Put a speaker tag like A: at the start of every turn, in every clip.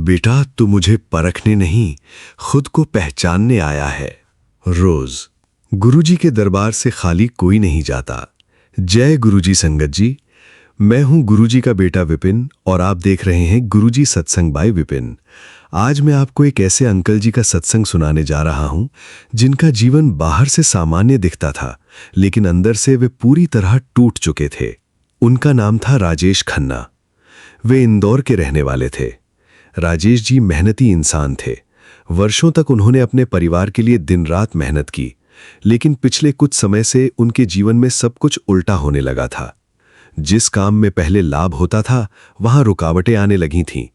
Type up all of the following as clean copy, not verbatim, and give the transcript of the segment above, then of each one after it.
A: बेटा, तू मुझे परखने नहीं, खुद को पहचानने आया है। रोज गुरुजी के दरबार से खाली कोई नहीं जाता। जय गुरुजी संगत जी। मैं हूं गुरुजी का बेटा विपिन और आप देख रहे हैं गुरुजी सत्संग बाय विपिन। आज मैं आपको एक ऐसे अंकल जी का सत्संग सुनाने जा रहा हूं जिनका जीवन बाहर से सामान्य दिखता था, लेकिन अंदर से वे पूरी तरह टूट चुके थे। उनका नाम था राजेश खन्ना। वे इंदौर के रहने वाले थे। राजेश जी मेहनती इंसान थे। वर्षों तक उन्होंने अपने परिवार के लिए दिन रात मेहनत की, लेकिन पिछले कुछ समय से उनके जीवन में सब कुछ उल्टा होने लगा था। जिस काम में पहले लाभ होता था, वहां रुकावटें आने लगी थीं।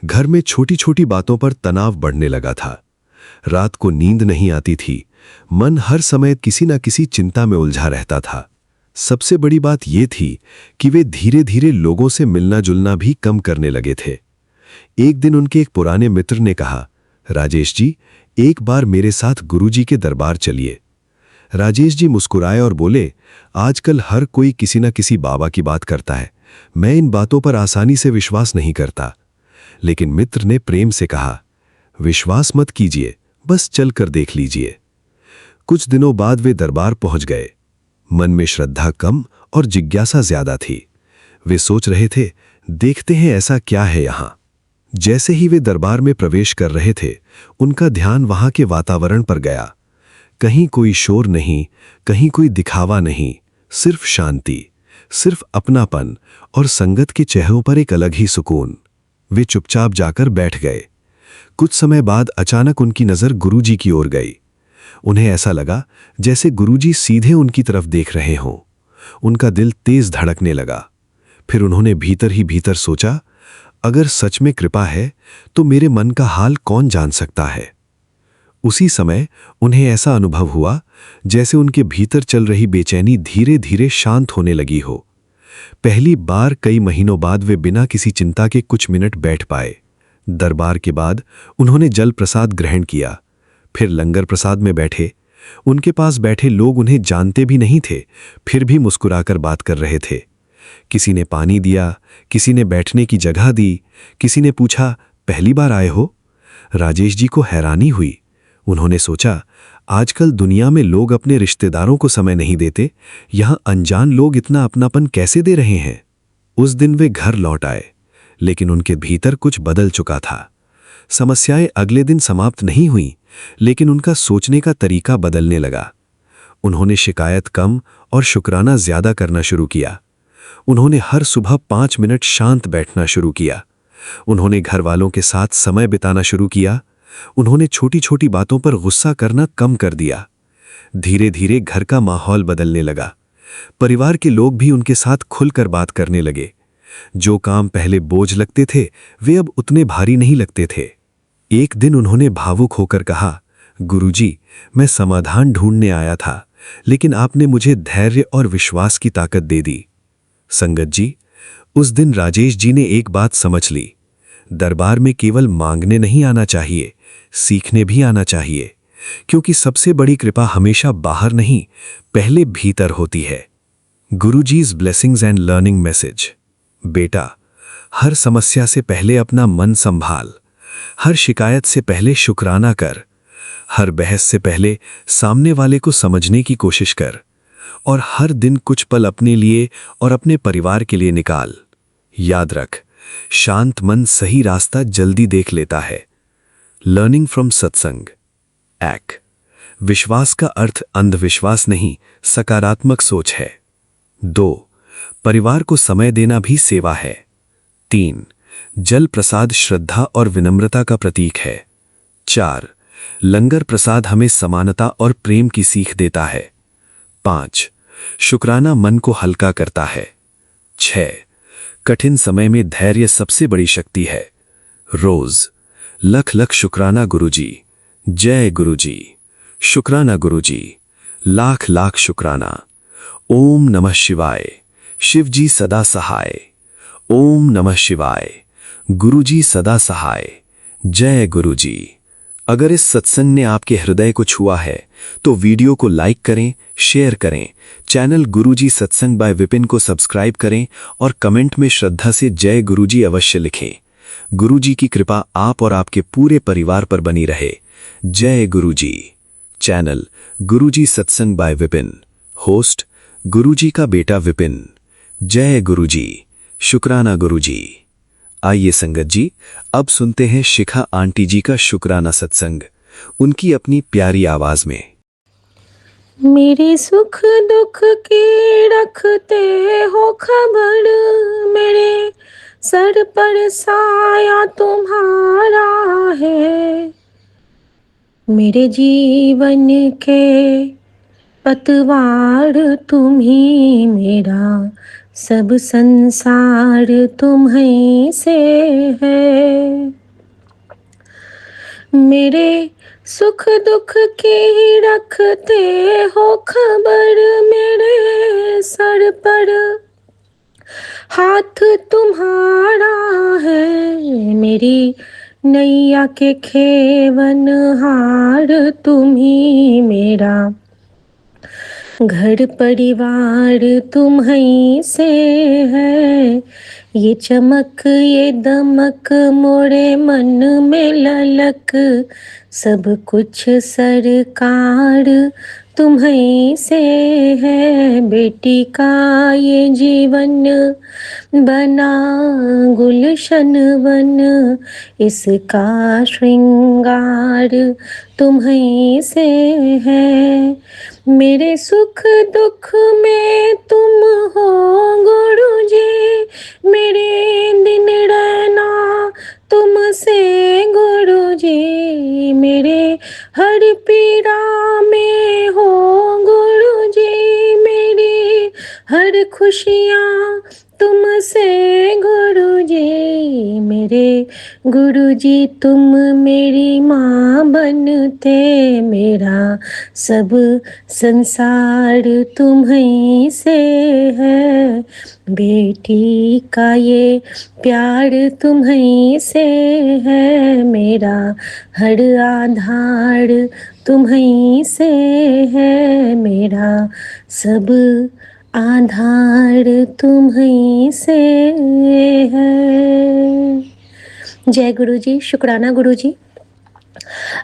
A: घर में छोटी छोटी बातों पर तनाव बढ़ने लगा था। रात को नींद नहीं आती थी। मन हर समय किसी न किसी चिंता में उलझा रहता था। सबसे बड़ी बात यह थी कि वे धीरे धीरे लोगों से मिलना जुलना भी कम करने लगे थे। एक दिन उनके एक पुराने मित्र ने कहा, राजेश जी, एक बार मेरे साथ गुरुजी के दरबार चलिए। राजेश जी मुस्कुराए और बोले, आजकल हर कोई किसी न किसी बाबा की बात करता है। मैं इन बातों पर आसानी से विश्वास नहीं करता। लेकिन मित्र ने प्रेम से कहा, विश्वास मत कीजिए, बस चलकर देख लीजिए। कुछ दिनों बाद वे दरबार पहुंच गए। मन में श्रद्धा कम और जिज्ञासा ज्यादा थी। वे सोच रहे थे, देखते हैं ऐसा क्या है यहां। जैसे ही वे दरबार में प्रवेश कर रहे थे, उनका ध्यान वहां के वातावरण पर गया। कहीं कोई शोर नहीं, कहीं कोई दिखावा नहीं, सिर्फ शांति, सिर्फ अपनापन और संगत के चेहरों पर एक अलग ही सुकून। वे चुपचाप जाकर बैठ गए। कुछ समय बाद अचानक उनकी नजर गुरुजी की ओर गई। उन्हें ऐसा लगा जैसे गुरुजी सीधे उनकी तरफ देख रहे हों। उनका दिल तेज धड़कने लगा। फिर उन्होंने भीतर ही भीतर सोचा, अगर सच में कृपा है तो मेरे मन का हाल कौन जान सकता है। उसी समय उन्हें ऐसा अनुभव हुआ जैसे उनके भीतर चल रही बेचैनी धीरे धीरे शांत होने लगी हो। पहली बार कई महीनों बाद वे बिना किसी चिंता के कुछ मिनट बैठ पाए। दरबार के बाद उन्होंने जल प्रसाद ग्रहण किया, फिर लंगर प्रसाद में बैठे। उनके पास बैठे लोग उन्हें जानते भी नहीं थे, फिर भी मुस्कुराकर बात कर रहे थे। किसी ने पानी दिया, किसी ने बैठने की जगह दी, किसी ने पूछा, पहली बार आए हो? राजेश जी को हैरानी हुई। उन्होंने सोचा, आजकल दुनिया में लोग अपने रिश्तेदारों को समय नहीं देते, यहां अनजान लोग इतना अपनापन कैसे दे रहे हैं। उस दिन वे घर लौट आए, लेकिन उनके भीतर कुछ बदल चुका था। समस्याएं अगले दिन समाप्त नहीं हुई, लेकिन उनका सोचने का तरीका बदलने लगा। उन्होंने शिकायत कम और शुक्राना ज्यादा करना शुरू किया। उन्होंने हर सुबह 5 मिनट शांत बैठना शुरू किया। उन्होंने घर वालों के साथ समय बिताना शुरू किया। उन्होंने छोटी छोटी बातों पर गुस्सा करना कम कर दिया। धीरे धीरे घर का माहौल बदलने लगा। परिवार के लोग भी उनके साथ खुलकर बात करने लगे। जो काम पहले बोझ लगते थे, वे अब उतने भारी नहीं लगते थे। एक दिन उन्होंने भावुक होकर कहा, गुरुजी, मैं समाधान ढूंढने आया था, लेकिन आपने मुझे धैर्य और विश्वास की ताकत दे दी। संगत जी, उस दिन राजेश जी ने एक बात समझ ली। दरबार में केवल मांगने नहीं आना चाहिए, सीखने भी आना चाहिए, क्योंकि सबसे बड़ी कृपा हमेशा बाहर नहीं, पहले भीतर होती है। Guruji's blessings and learning message. बेटा, हर समस्या से पहले अपना मन संभाल, हर शिकायत से पहले शुक्राना कर, हर बहस से पहले सामने वाले को समझने की कोशिश कर, और हर दिन कुछ पल अपने लिए और अपने परिवार के लिए निकाल। याद रख, शांत मन सही रास्ता जल्दी देख लेता है। लर्निंग फ्रॉम सत्संग। एक, विश्वास का अर्थ अंधविश्वास नहीं, सकारात्मक सोच है। 2, परिवार को समय देना भी सेवा है। 3, जल प्रसाद श्रद्धा और विनम्रता का प्रतीक है। 4, लंगर प्रसाद हमें समानता और प्रेम की सीख देता है। 5, शुक्राना मन को हल्का करता है। 6, कठिन समय में धैर्य सबसे बड़ी शक्ति है। रोज लख लख शुक्राना गुरुजी। जय गुरुजी। शुक्राना गुरुजी। लाख लाख शुक्राना। ओम नमः शिवाय। शिव जी सदा सहाय। ओम नमः शिवाय। गुरुजी सदा सहाय। जय गुरुजी। अगर इस सत्संग ने आपके हृदय को छुआ है तो वीडियो को लाइक करें, शेयर करें, चैनल गुरुजी सत्संग बाय विपिन को सब्सक्राइब करें और कमेंट में श्रद्धा से जय गुरुजी अवश्य लिखें। गुरुजी की कृपा आप और आपके पूरे परिवार पर बनी रहे। जय गुरुजी। चैनल गुरुजी सत्संग बाय विपिन। होस्ट गुरुजी का बेटा विपिन। जय गुरुजी। शुक्राना गुरुजी। आइए संगत जी, अब सुनते हैं शिखा आंटी जी का शुक्राना सत्संग, उनकी अपनी प्यारी आवाज में।
B: मेरे सुख दुख की रखते हो खबर, मेरे सर पर साया तुम्हारा है। मेरे जीवन के पतवार तुम ही, मेरा सब संसार तुम्हीं से है। मेरे सुख दुख की रखते हो खबर, मेरे सर पर हाथ तुम्हारा है। मेरी नैया के खेवनहार तुम ही, मेरा घर परिवार तुम्हीं से है। ये चमक ये दमक मोरे मन में ललक, सब कुछ सरकार तुम्हीं से है। बेटी का ये जीवन बना गुलशन वन, इसका श्रृंगार तुम्हीं से है। मेरे सुख दुख में तुम हो गुरुजी, मेरे दिन रहना तुमसे गुरुजी। मेरे हर पीड़ा में हो गुरुजी, मेरी हर खुशियाँ तुमसे गुरुजी। मेरे गुरुजी तुम मेरी माँ बनते, मेरा सब संसार तुम्हीं से है। बेटी का ये प्यार तुम्हीं से है, मेरा हर आधार तुम्हीं से है। मेरा सब आधार तुम्हीं से है। जय गुरुजी। शुक्राना गुरुजी।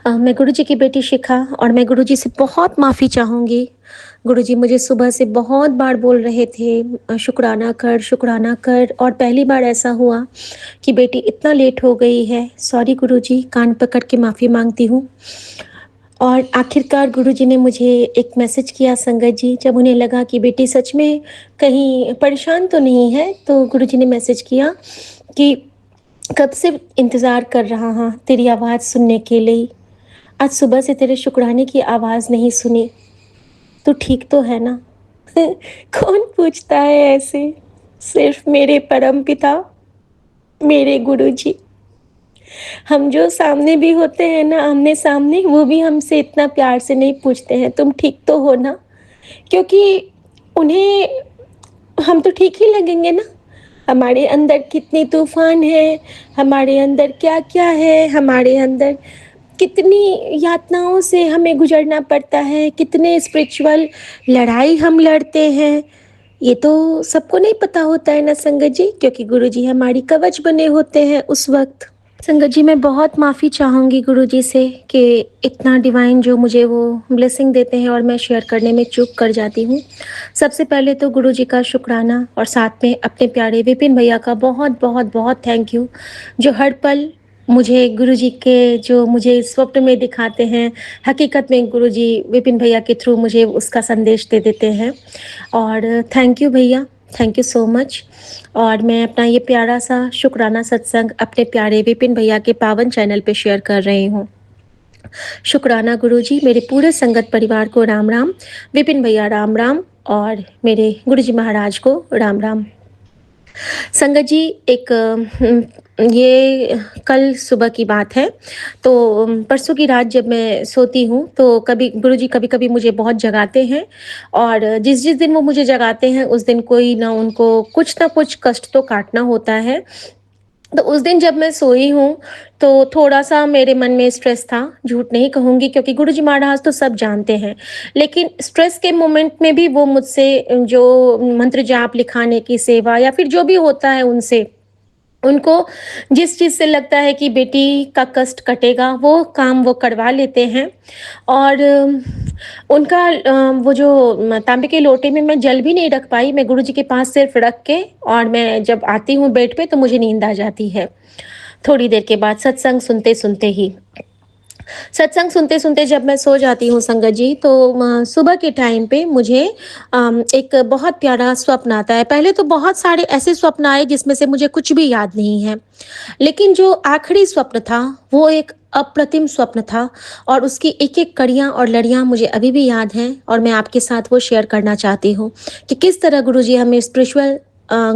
B: मैं गुरुजी की बेटी शिखा और मैं गुरुजी से बहुत माफ़ी चाहूँगी। गुरुजी मुझे सुबह से बहुत बार बोल रहे थे शुक्राना कर, और पहली बार ऐसा हुआ कि बेटी इतना लेट हो गई है। सॉरी गुरुजी, कान पकड़ के माफ़ी मांगती हूँ। और आखिरकार गुरुजी ने मुझे एक मैसेज किया संगत जी, जब उन्हें लगा कि बेटी सच में कहीं परेशान तो नहीं है, तो गुरुजी ने मैसेज किया कि कब से इंतज़ार कर रहा हाँ तेरी आवाज़ सुनने के लिए। आज सुबह से तेरे शुक्राने की आवाज़ नहीं सुनी, तू ठीक तो है ना? कौन पूछता है ऐसे? सिर्फ मेरे परम पिता, मेरे गुरुजी। हम जो सामने भी होते हैं ना, आमने सामने, वो भी हमसे इतना प्यार से नहीं पूछते हैं तुम ठीक तो हो ना, क्योंकि उन्हें हम तो ठीक ही लगेंगे ना। हमारे अंदर कितनी तूफान है, हमारे अंदर क्या क्या है, हमारे अंदर कितनी यातनाओं से हमें गुजरना पड़ता है, कितने स्पिरिचुअल लड़ाई हम लड़ते हैं। ये तो सबको नहीं पता होता है ना संगत जी, क्योंकि गुरुजी हमारी कवच बने होते हैं उस वक्त। संगत जी मैं बहुत माफ़ी चाहूँगी गुरुजी से कि इतना डिवाइन जो मुझे वो ब्लेसिंग देते हैं और मैं शेयर करने में चूक कर जाती हूँ। सबसे पहले तो गुरुजी का शुक्राना, और साथ में अपने प्यारे विपिन भैया का बहुत बहुत बहुत थैंक यू, जो हर पल मुझे गुरुजी के जो मुझे स्वप्न में दिखाते हैं, हकीकत में गुरुजी विपिन भैया के थ्रू मुझे उसका संदेश दे देते हैं। और थैंक यू भैया, थैंक यू सो मच। और मैं अपना ये प्यारा सा शुक्राना सत्संग अपने प्यारे विपिन भैया के पावन चैनल पे शेयर कर रही हूँ। शुक्राना गुरुजी, मेरे पूरे संगत परिवार को राम राम, विपिन भैया राम राम, और मेरे गुरुजी महाराज को राम राम। संगत जी ये कल सुबह की बात है। तो परसों की रात जब मैं सोती हूँ तो कभी गुरुजी कभी-कभी मुझे बहुत जगाते हैं, और जिस-जिस दिन वो मुझे जगाते हैं उस दिन कोई ना उनको कुछ ना कुछ कष्ट तो काटना होता है। तो उस दिन जब मैं सोई हूँ तो थोड़ा-सा मेरे मन में स्ट्रेस था, झूठ नहीं कहूँगी, क्योंकि गुरुजी महाराज तो सब जानते हैं। लेकिन स्ट्रेस के मोमेंट में भी वो मुझसे जो मंत्र जाप लिखाने की सेवा या फिर जो भी होता है उनसे उनको जिस चीज़ से लगता है कि बेटी का कष्ट कटेगा, वो काम वो करवा लेते हैं। और उनका वो जो तांबे के लोटे में मैं जल भी नहीं रख पाई, मैं गुरुजी के पास सिर्फ़ रख के और मैं जब आती हूँ बेड पे तो मुझे नींद आ जाती है, थोड़ी देर के बाद सत्संग सुनते-सुनते ही। सत्संग सुनते-सुनते जब मैं सो जाती हूँ संगत जी, तो सुबह के टाइम पे मुझे एक बहुत प्यारा स्वप्न आता है। पहले तो बहुत सारे ऐसे स्वप्न आए जिसमें से मुझे कुछ भी याद नहीं है। लेकिन जो आखिरी स्वप्न था, वो एक अप्रतिम स्वप्न था और उसकी एक-एक कड़ियाँ और लड़ियाँ मुझे अभी भी याद हैं और मैं आपके साथ वो शेयर करना चाहती हूँ कि किस तरह गुरुजी हमें स्पिरिचुअल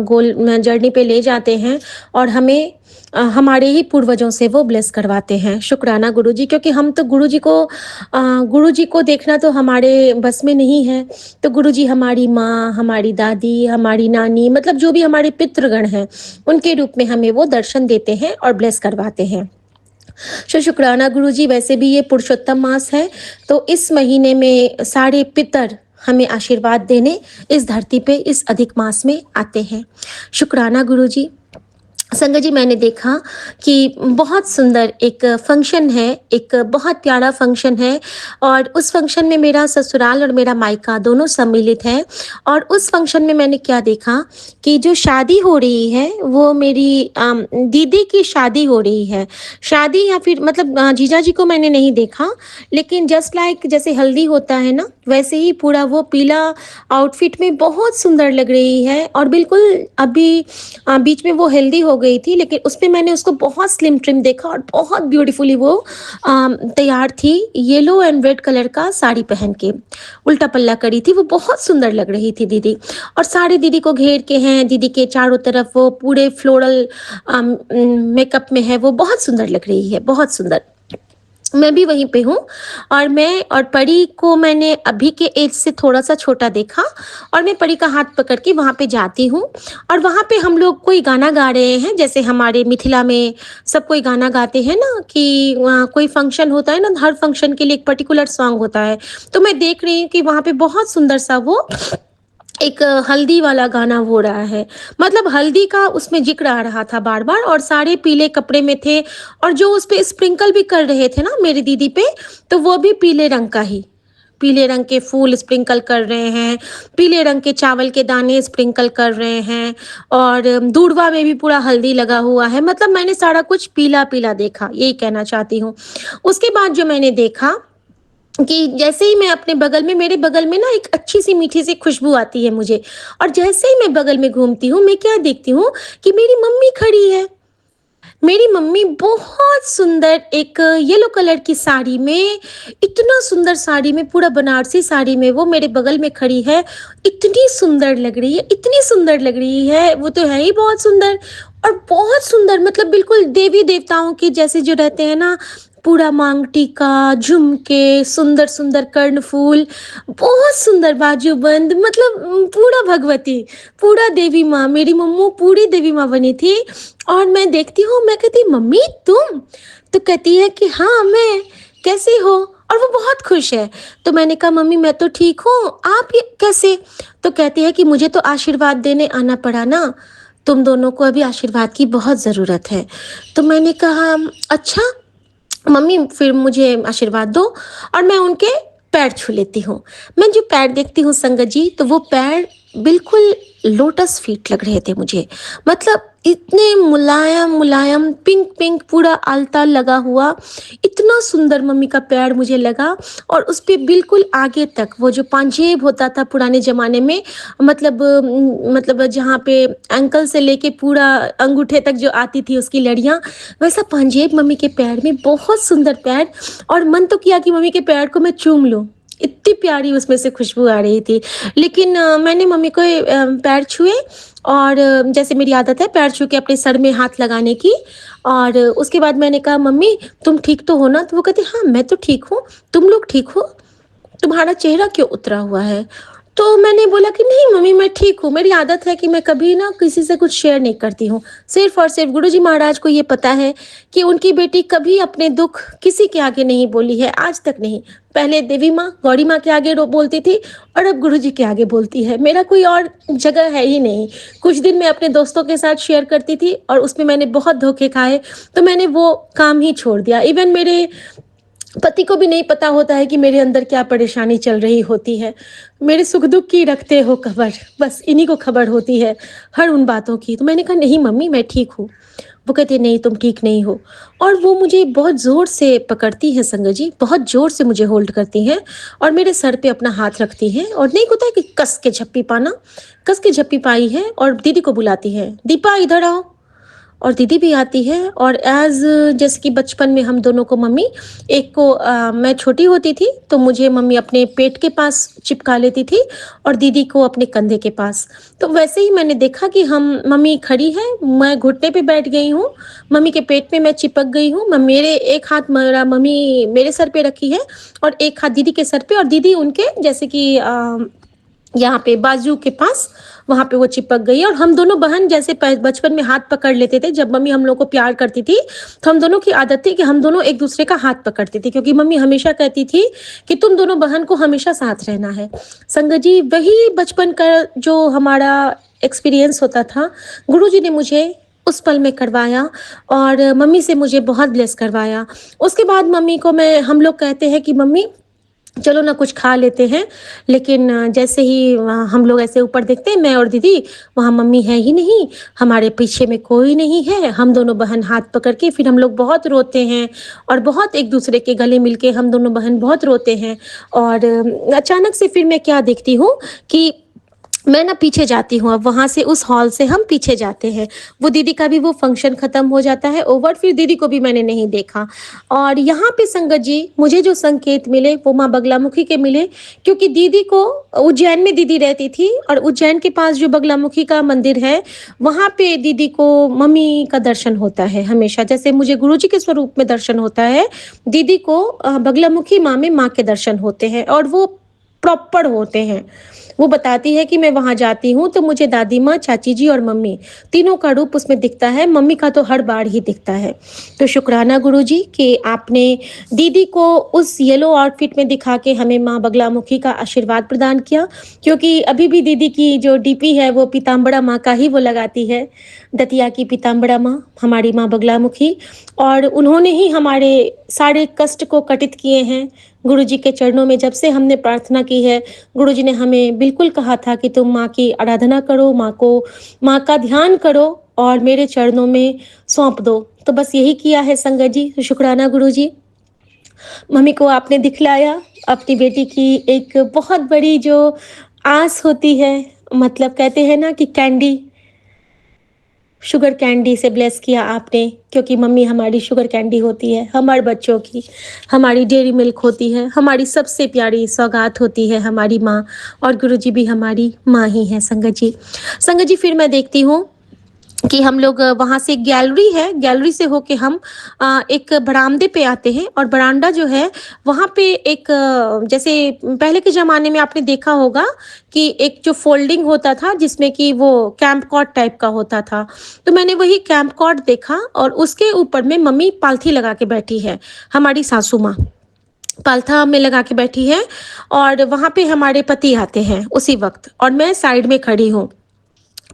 B: गोल जर्नी पे ले जाते हैं और हमें हमारे ही पूर्वजों से वो ब्लेस करवाते हैं। शुक्राना गुरुजी, क्योंकि हम तो गुरुजी को देखना तो हमारे बस में नहीं है। तो गुरुजी हमारी माँ, हमारी दादी, हमारी नानी, मतलब जो भी हमारे पितृगण हैं, उनके रूप में हमें वो दर्शन देते हैं और ब्लेस करवाते हैं। शुक्राना गुरुजी। वैसे भी ये पुरुषोत्तम मास है, तो इस महीने में सारे पितर हमें आशीर्वाद देने इस धरती पे इस अधिक मास में आते हैं। शुक्राना गुरुजी। संगत जी, मैंने देखा कि बहुत सुंदर एक फंक्शन है, एक बहुत प्यारा फंक्शन है और उस फंक्शन में मेरा ससुराल और मेरा मायका दोनों सम्मिलित हैं। और उस फंक्शन में मैंने क्या देखा कि जो शादी हो रही है वो मेरी दीदी की शादी हो रही है। शादी या फिर मतलब जीजा जी को मैंने नहीं देखा, लेकिन जस्ट लाइक जैसे हल्दी होता है ना, वैसे ही पूरा वो पीला आउटफिट में बहुत सुंदर लग रही है और बिल्कुल अभी बीच में वो हेल्दी हो गई थी, लेकिन उसपे मैंने उसको बहुत स्लिम ट्रिम देखा और बहुत ब्यूटीफुली वो तैयार थी, येलो एंड रेड कलर का साड़ी पहन के, उल्टा पल्ला करी थी, वो बहुत सुंदर लग रही थी दीदी। और सारे दीदी को घेर के हैं, दीदी के चारों तरफ वो पूरे फ्लोरल मेकअप में है, वो बहुत सुंदर लग रही है, बहुत सुंदर। मैं भी वहीं पे हूँ और मैं और परी को मैंने अभी के एज से थोड़ा-सा छोटा देखा और मैं परी का हाथ पकड़ के वहाँ पे जाती हूँ और वहाँ पे हम लोग कोई गाना गा रहे हैं, जैसे हमारे मिथिला में सब कोई गाना गाते हैं ना कि वहाँ कोई फंक्शन होता है ना, हर फंक्शन के लिए एक पर्टिकुलर सॉन्ग होता है। तो मैं देख रही हूँ कि वहाँ पे बहुत सुंदर-सा वो एक हल्दी वाला गाना हो रहा है, मतलब हल्दी का उसमें ज़िक्र आ रहा था बार-बार और सारे पीले कपड़े में थे और जो उस पे स्प्रिंकल भी कर रहे थे ना मेरी दीदी पे, तो वो भी पीले रंग का ही। पीले रंग के फूल स्प्रिंकल कर रहे हैं, पीले रंग के चावल के दाने स्प्रिंकल कर रहे हैं और दूर्वा में भी पूरा हल्दी लगा हुआ है, मतलब मैंने सारा कुछ पीला-पीला देखा, यही कहना चाहती हूँ। उसके बाद जो मैंने देखा कि जैसे ही मैं अपने बगल में, मेरे बगल में ना एक अच्छी-सी मीठी-सी खुशबू आती है मुझे और जैसे ही मैं बगल में घूमती हूँ, मैं क्या देखती हूँ कि मेरी मम्मी खड़ी है। मेरी मम्मी बहुत सुंदर एक येलो कलर की साड़ी में, इतना सुंदर साड़ी में, पूरा बनारसी साड़ी में वो मेरे बगल में खड़ी है। इतनी सुंदर लग रही है, इतनी सुंदर लग रही है, वो तो है ही बहुत सुंदर और बहुत सुंदर, मतलब बिल्कुल देवी-देवताओं के जैसे जो रहते हैं ना, पूरा मांग टीका, झुमके, सुंदर-सुंदर कर्णफूल, बहुत सुंदर बाजूबंद, मतलब पूरा भगवती, पूरा देवी माँ, मेरी मम्मू पूरी देवी माँ बनी थी। और मैं देखती हूँ, मैं कहती मम्मी तुम? तो कहती है कि हाँ मैं, कैसी हो? और वो बहुत खुश है। तो मैंने कहा मम्मी मैं तो ठीक हूँ, आप ये कैसे? तो कहती है कि मुझे तो आशीर्वाद देने आना पड़ा ना, तुम दोनों को अभी आशीर्वाद की बहुत ज़रूरत है। तो मैंने कहा अच्छा मम्मी फिर मुझे आशीर्वाद दो और मैं उनके पैर छू लेती हूँ। मैं जो पैर देखती हूँ संगत जी, तो वो पैर बिल्कुल लोटस फीट लग रहे थे मुझे। मतलब इतने मुलायम पिंक पूरा आलता लगा हुआ, इतना सुंदर मम्मी का पैर मुझे लगा और उस पे बिल्कुल आगे तक वो जो पांजेब होता था पुराने ज़माने में, मतलब जहाँ पे एंकल से लेके पूरा अंगूठे तक जो आती थी उसकी लड़ियाँ, वैसा पांजेब मम्मी के पैर में, बहुत सुंदर पैर। और मन तो किया कि मम्मी के पैर को मैं चूम लूँ, इतनी प्यारी उसमें से खुशबू आ रही थी। लेकिन मैंने मम्मी को पैर छुए और जैसे मेरी आदत है पैर छू के अपने सर में हाथ लगाने की और उसके बाद मैंने कहा मम्मी तुम ठीक तो हो ना? तो वो कहती हाँ मैं तो ठीक हूँ, तुम लोग ठीक हो? तुम्हारा चेहरा क्यों उतरा हुआ है? तो मैंने बोला कि नहीं मम्मी मैं ठीक हूँ, मेरी आदत है कि मैं कभी ना किसी से कुछ शेयर नहीं करती हूँ। सिर्फ़ और सिर्फ़ गुरुजी महाराज को ये पता है कि उनकी बेटी कभी अपने दुःख किसी के आगे नहीं बोली है, आज तक नहीं। पहले देवी माँ, गौरी माँ के आगे रो बोलती थी और अब गुरुजी के आगे बोलती है। मेरा कोई और जगह है ही नहीं। कुछ दिन मैं अपने दोस्तों के साथ शेयर करती थी और उसमें मैंने बहुत धोखे खाए, तो मैंने वो काम ही छोड़ दिया। इवन मेरे पति को भी नहीं पता होता है कि मेरे अंदर क्या परेशानी चल रही होती है। मेरे सुख-दुःख की रखते हो खबर, बस इन्हीं को खबर होती है हर उन बातों की। तो मैंने कहा नहीं मम्मी मैं ठीक हूँ। वो कहती नहीं तुम ठीक नहीं हो और वो मुझे बहुत ज़ोर से पकड़ती हैं संगत जी, बहुत ज़ोर से मुझे होल्ड करती हैं और मेरे सर पे अपना हाथ रखती हैं और नहीं होता है कि कस के झप्पी पाना, कस के झप्पी पाई है और दीदी को बुलाती है, "दीपा इधर आओ।" और दीदी भी आती है और जैसे कि बचपन में हम दोनों को मम्मी एक को मैं छोटी होती थी तो मुझे मम्मी अपने पेट के पास चिपका लेती थी और दीदी को अपने कंधे के पास। तो वैसे ही मैंने देखा कि हम मम्मी खड़ी है, मैं घुटने पे बैठ गई हूँ, मम्मी के पेट में मैं चिपक गई हूँ। मेरे एक हाथ मेरा मम्मी मेरे सर पे रखी है और एक हाथ दीदी के सर पे और दीदी उनके जैसे कि यहाँ पे बाजू के पास वहाँ पे वो चिपक गई और हम दोनों बहन जैसे बचपन में हाथ पकड़ लेते थे जब मम्मी हम लोग को प्यार करती थी तो हम दोनों की आदत थी कि हम दोनों एक दूसरे का हाथ पकड़ते थे क्योंकि मम्मी हमेशा कहती थी कि तुम दोनों बहन को हमेशा साथ रहना है। संगत जी वही बचपन का जो हमारा एक्सपीरियंस होता था गुरुजी ने मुझे उस पल में करवाया और मम्मी से मुझे बहुत ब्लेस करवाया। उसके बाद मम्मी को मैं हम लोग कहते हैं कि मम्मी चलो ना कुछ खा लेते हैं, लेकिन जैसे ही हम लोग ऐसे ऊपर देखते हैं मैं और दीदी, वहाँ मम्मी है ही नहीं, हमारे पीछे में कोई नहीं है, हम दोनों बहन हाथ पकड़ के फिर हम लोग बहुत रोते हैं और बहुत एक-दूसरे के गले मिलके हम दोनों बहन बहुत रोते हैं और अचानक से फिर मैं क्या देखती हूँ कि मैं ना पीछे जाती हूँ अब वहाँ से उस हॉल से हम पीछे जाते हैं। वो दीदी का भी वो फ़ंक्शन ख़त्म हो जाता है ओवर फिर दीदी को भी मैंने नहीं देखा। और यहाँ पे संगत जी मुझे जो संकेत मिले वो माँ बगलामुखी के मिले क्योंकि दीदी को उज्जैन में दीदी रहती थी और उज्जैन के पास जो बगलामुखी का मंदिर है, वहाँ पे दीदी को मम्मी का दर्शन होता है हमेशा। जैसे मुझे गुरुजी के स्वरूप में दर्शन होता है, दीदी को बगलामुखी माँ में माँ के दर्शन होते हैं और वो प्रॉपर होते हैं। वो बताती है कि मैं वहाँ जाती हूँ तो मुझे दादी माँ, चाची जी और मम्मी तीनों का रूप उसमें दिखता है, मम्मी का तो हर बार ही दिखता है। तो शुक्राना गुरुजी कि आपने दीदी को उस येलो आउटफिट में दिखा के हमें माँ बगलामुखी का आशीर्वाद प्रदान किया क्योंकि अभी भी दीदी की जो डीपी है वो पीताम्बरा माँ का ही वो लगाती है, दतिया की पीताम्बरा माँ, हमारी माँ बगलामुखी और उन्होंने ही हमारे सारे कष्ट को कटित किए हैं। गुरुजी के चरणों में जब से हमने प्रार्थना की है, गुरुजी ने हमें बिल्कुल कहा था कि तुम माँ की आराधना करो, माँ का ध्यान करो और मेरे चरणों में सौंप दो। तो बस यही किया है संगत जी, तो शुक्राना गुरुजी। मम्मी को आपने दिखलाया अपनी बेटी की एक बहुत बड़ी जो आस होती है, मतलब कहते हैं ना कि कैंडी शुगर कैंडी से ब्लेस किया आपने क्योंकि मम्मी हमारी शुगर कैंडी होती है, हमारे बच्चों की, हमारी डेयरी मिल्क होती है, हमारी सबसे प्यारी सौगात होती है हमारी माँ और गुरुजी भी हमारी माँ ही हैं संगत जी। संगत जी फिर मैं देखती हूँ कि हम लोग वहाँ से गैलरी है, गैलरी से होके हम एक बरामदे पे आते हैं और बरामदा जो है वहाँ पे एक जैसे पहले के ज़माने में आपने देखा होगा कि एक जो फ़ोल्डिंग होता था जिसमें कि वो कैंप कॉट टाइप का होता था। तो मैंने वही कैंप कॉट देखा और उसके ऊपर में मम्मी पालथी लगा के बैठी है, हमारी सासू माँ। पालथा में लगा के बैठी है और वहाँ पे हमारे पति आते हैं उसी वक़्त और मैं साइड में खड़ी हूँ।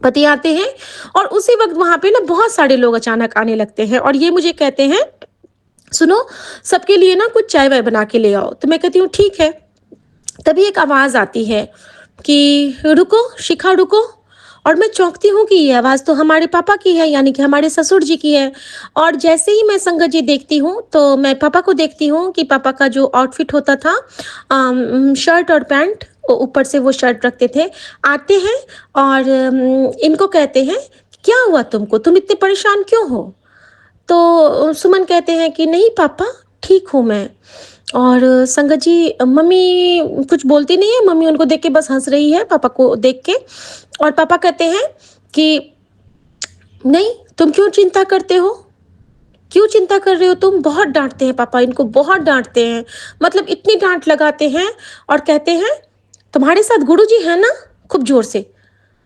B: पति आते हैं और उसी वक़्त वहाँ पे ना बहुत सारे लोग अचानक आने लगते हैं और ये मुझे कहते हैं, "सुनो, सबके लिए ना कुछ चाय-वाय बना के ले आओ।" तो मैं कहती हूँ, "ठीक है।" तभी एक आवाज़ आती है कि, "रुको, शिखा रुको।" और मैं चौंकती हूँ कि ये आवाज़ तो हमारे पापा की है, यानी कि हमारे ससुर जी की है और जैसे ही मैं संगत जी देखती हूँ, तो मैं पापा को देखती हूँ कि पापा का जो आउटफिट होता था शर्ट और पैंट ऊपर से वो शर्ट रखते थे, आते हैं और इनको कहते हैं, "क्या हुआ तुमको? तुम इतने परेशान क्यों हो?" तो सुमन कहते हैं कि नहीं पापा ठीक हूँ मैं और संगत जी मम्मी कुछ बोलती नहीं है, मम्मी उनको देख के बस हंस रही है पापा को देख के और पापा कहते हैं कि नहीं तुम क्यों चिंता करते हो, क्यों चिंता कर रहे हो तुम? बहुत डांटते हैं पापा इनको, बहुत डांटते हैं, मतलब इतनी डांट लगाते हैं और कहते हैं तुम्हारे साथ गुरुजी है ना? खूब ज़ोर से,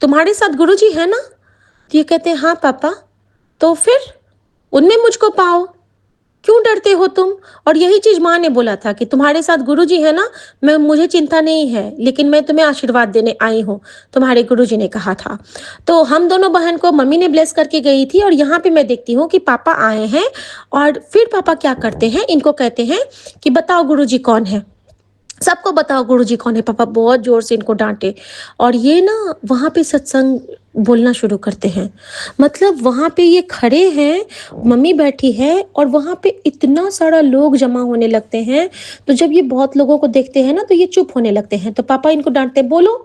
B: तुम्हारे साथ गुरुजी है ना? तो ये कहते हैं, हाँ पापा। तो फिर? उनमें मुझको पाओ, क्यों डरते हो तुम? और यही चीज़ माँ ने बोला था कि तुम्हारे साथ गुरुजी है ना, मुझे चिंता नहीं है, लेकिन मैं तुम्हें आशीर्वाद देने आई हूँ, तुम्हारे गुरुजी ने कहा था। तो हम दोनों बहन को मम्मी ने ब्लेस करके गई थी और यहाँ पे मैं देखती हूँ कि पापा आए हैं और फिर पापा क्या करते हैं, इनको कहते हैं कि बताओ गुरुजी कौन है? सबको बताओ गुरुजी कौन है। पापा बहुत जोर से इनको डांटे और ये ना वहां पे सत्संग बोलना शुरू करते हैं। मतलब वहां पे ये खड़े हैं, मम्मी बैठी है और वहां पे इतना सारा लोग जमा होने लगते हैं। तो जब ये बहुत लोगों को देखते हैं ना तो ये चुप होने लगते हैं। तो पापा इनको डांटते, बोलो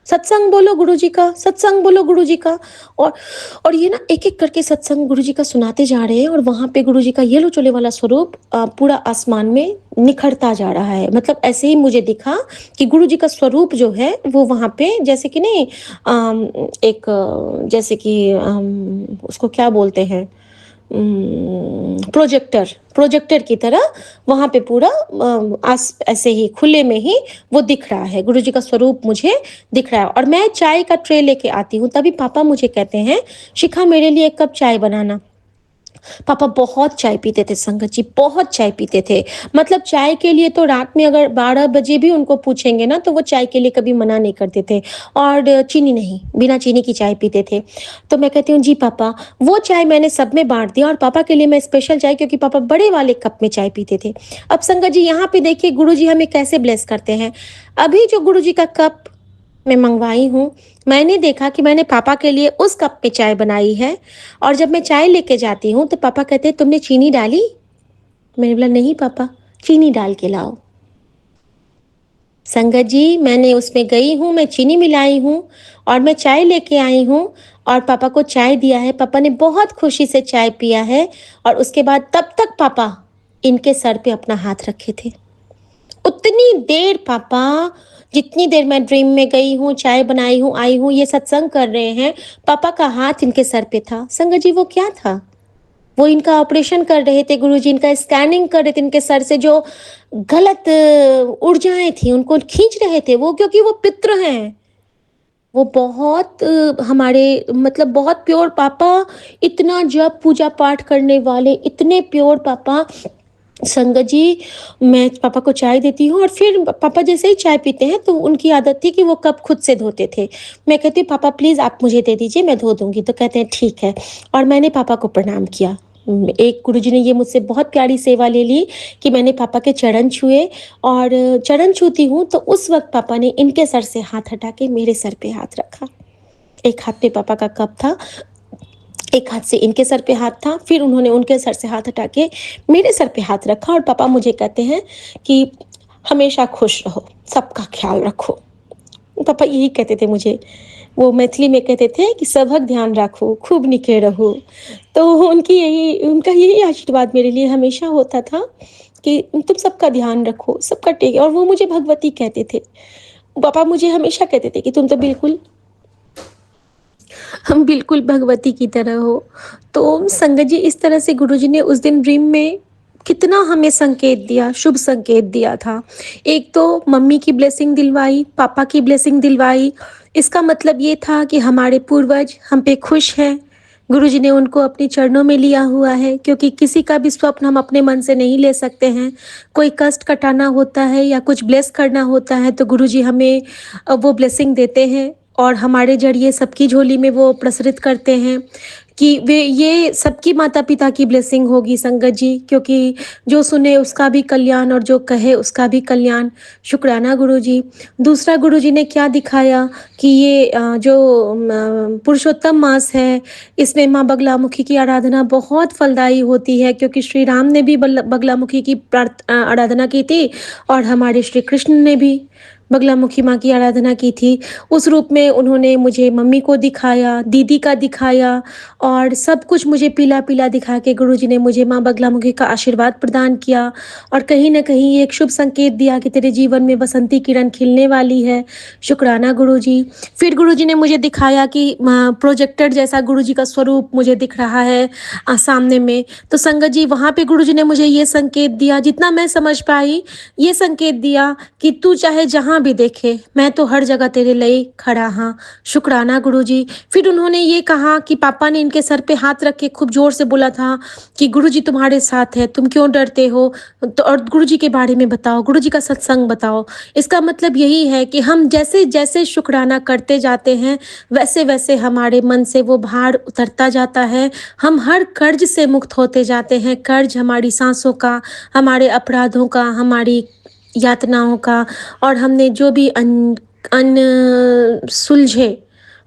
B: सत्संग बोलो गुरुजी का, सत्संग बोलो गुरुजी का। और और ये ना एक एक करके सत्संग गुरुजी का सुनाते जा रहे हैं और वहां पे गुरुजी का येलो चोले वाला स्वरूप पूरा आसमान में निखरता जा रहा है। मतलब ऐसे ही मुझे दिखा कि गुरुजी का स्वरूप जो है वो वहां पे जैसे कि नहीं, एक जैसे कि उसको क्या बोलते हैं, प्रोजेक्टर प्रोजेक्टर की तरह वहां पे पूरा ऐसे ही खुले में ही वो दिख रहा है। गुरुजी का स्वरूप मुझे दिख रहा है और मैं चाय का ट्रे लेके आती हूँ, तभी पापा मुझे कहते हैं, शिखा मेरे लिए एक कप चाय बनाना। पापा बहुत चाय पीते थे संगत जी, बहुत चाय पीते थे। मतलब चाय के लिए तो रात में अगर 12 बजे भी उनको पूछेंगे ना तो वो चाय के लिए कभी मना नहीं करते थे। और चीनी नहीं, बिना चीनी की चाय पीते थे। तो मैं कहती हूँ जी पापा, वो चाय मैंने सब में बांट दिया और पापा के लिए मैं स्पेशल चाय, क्योंकि पापा बड़े वाले कप में चाय पीते थे। अब संगत जी यहाँ पे देखिए गुरुजी हमें कैसे ब्लेस करते हैं। अभी जो गुरुजी का कप मैं मंगवाई हूँ, मैंने देखा कि मैंने पापा के लिए उस कप में चाय बनाई है और जब मैं चाय लेके जाती हूँ तो पापा कहते हैं तुमने चीनी डाली? मैंने बोला नहीं पापा, चीनी डाल के लाओ। संगत जी मैंने उसमें गई हूँ, मैं चीनी मिलाई हूँ और मैं चाय लेके आई हूँ और पापा को चाय दिया है। पापा ने बहुत खुशी से चाय पिया है और उसके बाद तब तक पापा इनके सर पे अपना हाथ रखे थे। उतनी देर पापा, जितनी देर मैं ड्रीम में गई हूँ, चाय बनाई हूँ, आई हूँ, ये सत्संग कर रहे हैं, पापा का हाथ इनके सर पे था। संगत जी वो क्या था? वो इनका ऑपरेशन कर रहे थे गुरुजी, इनका स्कैनिंग कर रहे थे। इनके सर से जो गलत ऊर्जाएं थी उनको खींच रहे थे वो, क्योंकि वो पितृ हैं। वो बहुत हमारे मतलब बहुत प्योर पापा, इतना जप पूजा पाठ करने वाले, इतने प्योर पापा। संगत जी मैं पापा को चाय देती हूँ और फिर पापा जैसे ही चाय पीते हैं तो उनकी आदत थी कि वो कप खुद से धोते थे। मैं कहती हूँ पापा प्लीज आप मुझे दे दीजिए, मैं धो दूंगी। तो कहते हैं ठीक है। और मैंने पापा को प्रणाम किया। एक गुरुजी ने ये मुझसे बहुत प्यारी सेवा ले ली कि मैंने पापा के चरण छुए और चरण छूती हूँ तो उस वक्त पापा ने इनके सर से हाथ हटा के मेरे सर पे हाथ रखा। एक हाथ में पापा का कप था, एक हाथ से इनके सर पे हाथ था, फिर उन्होंने उनके सर से हाथ हटा के मेरे सर पे हाथ रखा और पापा मुझे कहते हैं कि हमेशा खुश रहो, सबका ख्याल रखो। पापा यही कहते थे मुझे, वो मैथिली में कहते थे कि सबक ध्यान रखो, खूब निके रहो। तो उनका यही आशीर्वाद मेरे लिए हमेशा होता था कि तुम सबका ध्यान रखो, सबका टेक। और वो मुझे भगवती कहते थे। पापा मुझे हमेशा कहते थे कि तुम तो बिल्कुल, हम बिल्कुल भगवती की तरह हो। तो संगत जी इस तरह से गुरुजी ने उस दिन ड्रीम में कितना हमें संकेत दिया, शुभ संकेत दिया था। एक तो मम्मी की ब्लेसिंग दिलवाई, पापा की ब्लेसिंग दिलवाई। इसका मतलब ये था कि हमारे पूर्वज हम पे खुश हैं। गुरुजी ने उनको अपने चरणों में लिया हुआ है, क्योंकि किसी का भी स्वप्न हम अपने मन से नहीं ले सकते हैं। कोई कष्ट कटाना होता है या कुछ ब्लेस करना होता है तो गुरुजी हमें वो ब्लेसिंग देते हैं और हमारे जरिए सबकी झोली में वो प्रसरित करते हैं कि वे ये सबकी माता पिता की ब्लेसिंग होगी संगत जी, क्योंकि जो सुने उसका भी कल्याण और जो कहे उसका भी कल्याण। शुक्राना गुरुजी। दूसरा गुरुजी ने क्या दिखाया कि ये जो पुरुषोत्तम मास है, इसमें माँ बगलामुखी की आराधना बहुत फलदायी होती है, क्योंकि श्री राम ने भी बगलामुखी की आराधना की थी और हमारे श्री कृष्ण ने भी बगलामुखी माँ की आराधना की थी। उस रूप में उन्होंने मुझे मम्मी को दिखाया, दीदी का दिखाया और सब कुछ मुझे पीला पीला दिखा के गुरुजी ने मुझे माँ बगलामुखी का आशीर्वाद प्रदान किया और कहीं ना कहीं एक शुभ संकेत दिया कि तेरे जीवन में बसंती किरण खिलने वाली है। शुक्राना गुरुजी। फिर गुरुजी ने मुझे दिखाया कि प्रोजेक्टर जैसा गुरुजी का स्वरूप मुझे दिख रहा है सामने में। तो संगत जी वहाँ पे गुरुजी ने मुझे ये संकेत दिया, जितना मैं समझ पाई, ये संकेत दिया कि तू चाहे जहाँ जहाँ भी देखे मैं तो हर जगह तेरे लिए खड़ा हाँ, शुक्राना गुरुजी। फिर उन्होंने ये कहा कि पापा ने इनके सर पे हाथ रख के खूब ज़ोर से बोला था कि गुरुजी तुम्हारे साथ है, तुम क्यों डरते हो? तो और गुरुजी के बारे में बताओ, गुरुजी का सत्संग बताओ। इसका मतलब यही है कि हम जैसे-जैसे शुक्राना करते जाते हैं, वैसे-वैसे हमारे मन से वो भार उतरता जाता है। हम हर कर्ज से मुक्त होते जाते हैं, कर्ज हमारी साँसों का, हमारे अपराधों का, हमारी यातनाओं का, और हमने जो भी सुलझे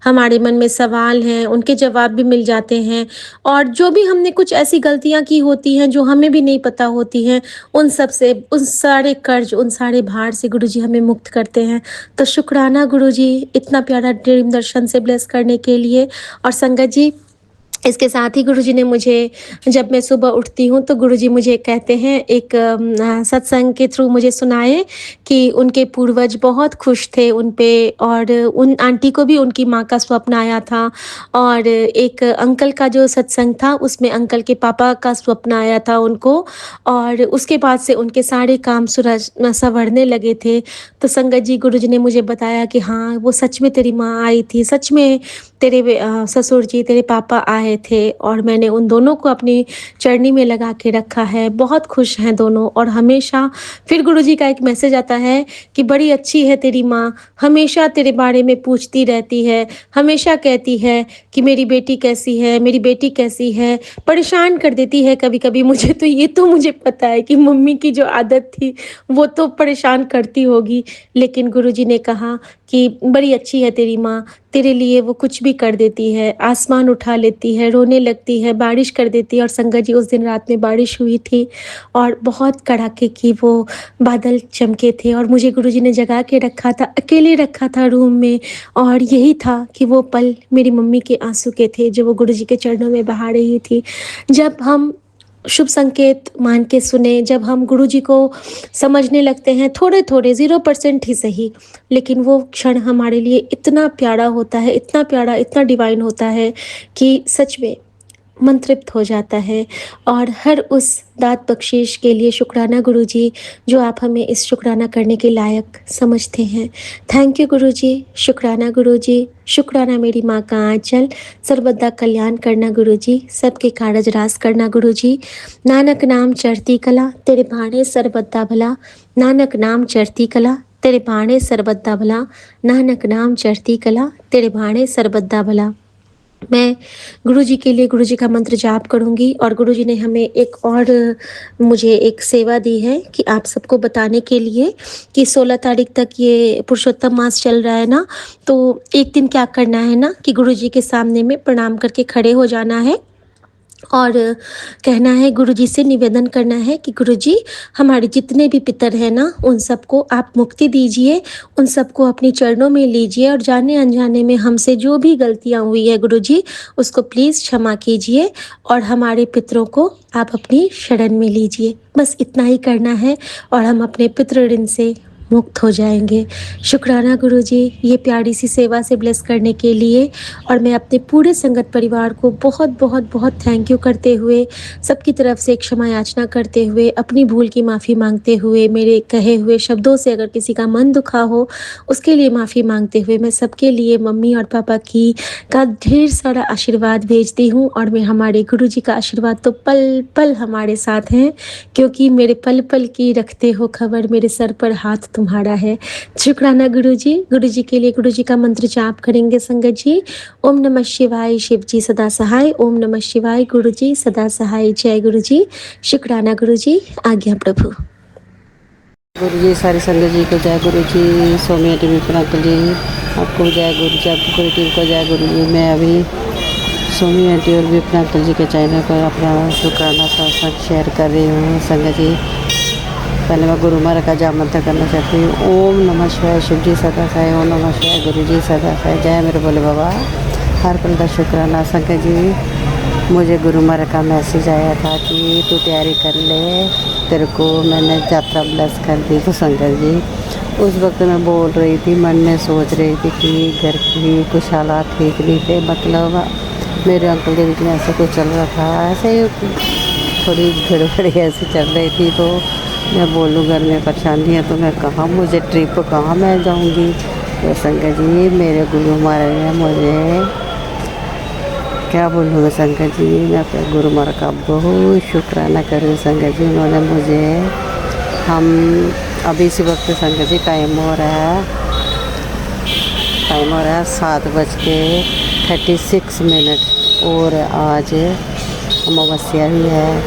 B: हमारे मन में सवाल हैं, उनके जवाब भी मिल जाते हैं। और जो भी हमने कुछ ऐसी गलतियाँ की होती हैं, जो हमें भी नहीं पता होती हैं, उन सब से, उन सारे कर्ज, उन सारे भार से गुरुजी हमें मुक्त करते हैं। तो शुक्राना गुरुजी, इतना प्यारा ड्रीम दर्शन से ब्लेस करने के लिए। और संगत जी, इसके साथ ही गुरुजी ने मुझे, जब मैं सुबह उठती हूँ तो गुरुजी मुझे कहते हैं, एक सत्संग के थ्रू मुझे सुनाए कि उनके पूर्वज बहुत खुश थे उन पे, और उन आंटी को भी उनकी माँ का स्वप्न आया था। और एक अंकल का जो सत्संग था उसमें अंकल के पापा का स्वप्न आया था उनको, और उसके बाद से उनके सारे काम संवरने लगे थे। तो संगत जी, गुरुजी ने मुझे बताया कि हाँ, वो सच में तेरी माँ आई थी, सच में तेरे ससुर जी, तेरे पापा आए थे, और मैंने उन दोनों को अपनी चरनी में लगा के रखा है। बहुत खुश हैं दोनों, और हमेशा फिर गुरुजी का एक मैसेज आता है कि बड़ी अच्छी है तेरी माँ, हमेशा तेरे बारे में पूछती रहती है, हमेशा कहती है कि मेरी बेटी कैसी है, मेरी बेटी कैसी है, परेशान कर देती है कभी-कभी मुझे। तो ये तो मुझे पता है कि मम्मी की जो आदत थी वो तो परेशान करती होगी, लेकिन गुरुजी ने कहा कि बड़ी अच्छी है तेरी माँ, तेरे लिए वो कुछ भी कर देती है, आसमान उठा लेती है, रोने लगती है, बारिश कर देती है। और संगत जी, उस दिन रात में बारिश हुई थी और बहुत कड़ाके की वो बादल चमके थे, और मुझे गुरुजी ने जगा के रखा था, अकेले रखा था रूम में, और यही था कि वो पल मेरी मम्मी के आंसू के थे जो वो गुरुजी के चरणों में बहा रही थी। जब हम शुभ संकेत मान के सुने, जब हम गुरुजी को समझने लगते हैं, थोड़े-थोड़े 0% ही सही, लेकिन वो क्षण हमारे लिए इतना प्यारा होता है, इतना प्यारा, इतना डिवाइन होता है कि सच में मन तृप्त हो जाता है। और हर उस दात बख्शीश के लिए शुक्राना गुरुजी, जो आप हमें इस शुक्राना करने के लायक समझते हैं। थैंक यू गुरुजी, शुक्राना गुरुजी, शुक्राना मेरी माँ का आंचल, सर्वदा कल्याण करना गुरुजी, सबके कारज रास करना गुरुजी। नानक नाम चढ़ती कला, तेरे भाणे सर्वदा भला, नानक नाम चढ़ती कला, तेरे भाणे सर्वदा भला, नानक नाम चढ़ती कला, तेरे भाणे सर्वदा भला। मैं गुरुजी के लिए गुरुजी का मंत्र जाप करूँगी, और गुरुजी ने हमें एक और मुझे एक सेवा दी है कि आप सबको बताने के लिए कि 16 तारीख तक ये पुरुषोत्तम मास चल रहा है ना, तो एक दिन क्या करना है ना कि गुरुजी के सामने में प्रणाम करके खड़े हो जाना है, और कहना है, गुरुजी से निवेदन करना है कि गुरुजी, हमारे जितने भी पितर हैं ना, उन सबको आप मुक्ति दीजिए, उन सबको अपनी चरणों में लीजिए, और जाने अनजाने में हमसे जो भी गलतियाँ हुई है गुरुजी, उसको प्लीज़ क्षमा कीजिए, और हमारे पितरों को आप अपनी शरण में लीजिए। बस इतना ही करना है, और हम अपने पितृ ऋण से मुक्त हो जाएंगे। शुक्राना गुरुजी, ये प्यारी सी सेवा से ब्लेस करने के लिए। और मैं अपने पूरे संगत परिवार को बहुत बहुत बहुत थैंक यू करते हुए, सबकी तरफ से क्षमा याचना करते हुए, अपनी भूल की माफ़ी मांगते हुए, मेरे कहे हुए शब्दों से अगर किसी का मन दुखा हो उसके लिए माफ़ी मांगते हुए, मैं सबके लिए मम्मी और पापा की का ढेर सारा आशीर्वाद भेजती हूँ। और मैं हमारे गुरुजी का आशीर्वाद तो पल पल हमारे साथ हैं, क्योंकि मेरे पल पल की रखते हो खबर, मेरे सर पर हाथ तुम्हारा है। शुक्राना गुरुजी। गुरुजी के लिए गुरुजी का मंत्र जाप करेंगे संगत जी। ओम नमः शिवाय, शिव जी सदा सहाय। ओम नमः शिवाय, गुरुजी सदा सहाय। जय गुरुजी। शुक्राना गुरुजी। आज्ञा प्रभु।
C: गुरुजी, सारी संगत जी को जय गुरुजी, सोमिया टीवी पर अंकल जी आपको जय गुरुजी, आपकी पूरी टीम को जय गुरुजी। मैं अभी सोमी आंटी और भी अपने अंकल जी के चैनल पर अपना शुक्राना सत्संग शेयर कर रही हूँ संगत जी। पहले मैं गुरु महाराज का जाप मंत्र करना चाहती हूँ। ओम नमः शिवाय, शिव जी सदा सहाय। ओम नमः शिवाय, गुरु जी सदा सहाय। जय मेरे भोले बाबा। हर पल का शुक्राना संगत जी। मुझे गुरु महाराज का मैसेज आया था कि तू तैयारी कर ले, तेरे को मैंने यात्रा ब्लेस कर दी। तो संगत जी, उस वक्त मैं बोल रही थी, मन में सोच रही थी कि घर की कुछ हालात ठीक नहीं थे, मतलब मेरे अंकल के बीच में ऐसा कुछ चल रहा था, ऐसे ही थोड़ी गड़बड़ी ऐसी चल रही थी। तो मैं बोलूँ घर में परेशानी है तो मैं कहाँ, मुझे ट्रिप कहाँ मैं जाऊँगी। तो संगत जी मेरे गुरु महाराज ने मुझे, क्या बोलूँ मैं संगत जी, मैं अपने गुरु महाराज का बहुत शुक्राना करूँ संगत जी। उन्होंने मुझे, हम अभी इसी वक्त संगत जी टाइम हो रहा है 7:36 और आज अमावस्या भी है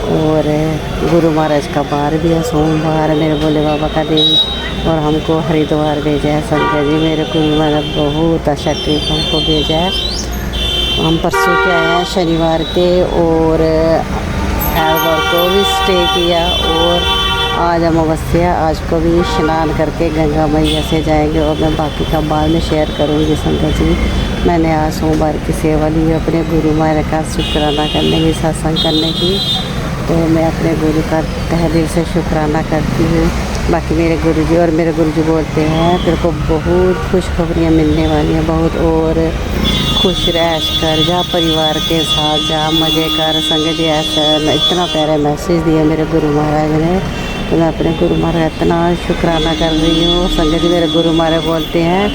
C: और गुरु महाराज का बार भी है, सोमवार मेरे भोले बाबा का दिन, और हमको हरिद्वार भेजा है संगत जी। मेरे गुरु महाराज बहुत अच्छा ट्रिप हमको भेजा है। हम परसों के आए हैं शनिवार के और एतवार को भी स्टे किया और आज अमावस्या, आज को भी स्नान करके गंगा मैया से जाएंगे और मैं बाकी का बाद में शेयर करूंगी संगत जी। मैंने आज सोमवार की सेवा ली अपने गुरु महाराज का शुक्राना करने की, सत्संग करने की, तो मैं अपने गुरु का तहे दिल से शुक्राना करती हूँ। बाकी मेरे गुरुजी और मेरे गुरुजी बोलते हैं तेरे को बहुत खुशखबरियाँ मिलने वाली हैं बहुत, और खुश रह कर जा, परिवार के साथ जा, मज़े कर संगत जी। ऐसा इतना प्यारा मैसेज दिया मेरे गुरु महाराज ने, तो मैं अपने गुरु महाराज इतना शुक्राना कर रही हूँ संगत जी। मेरे गुरु महाराज बोलते हैं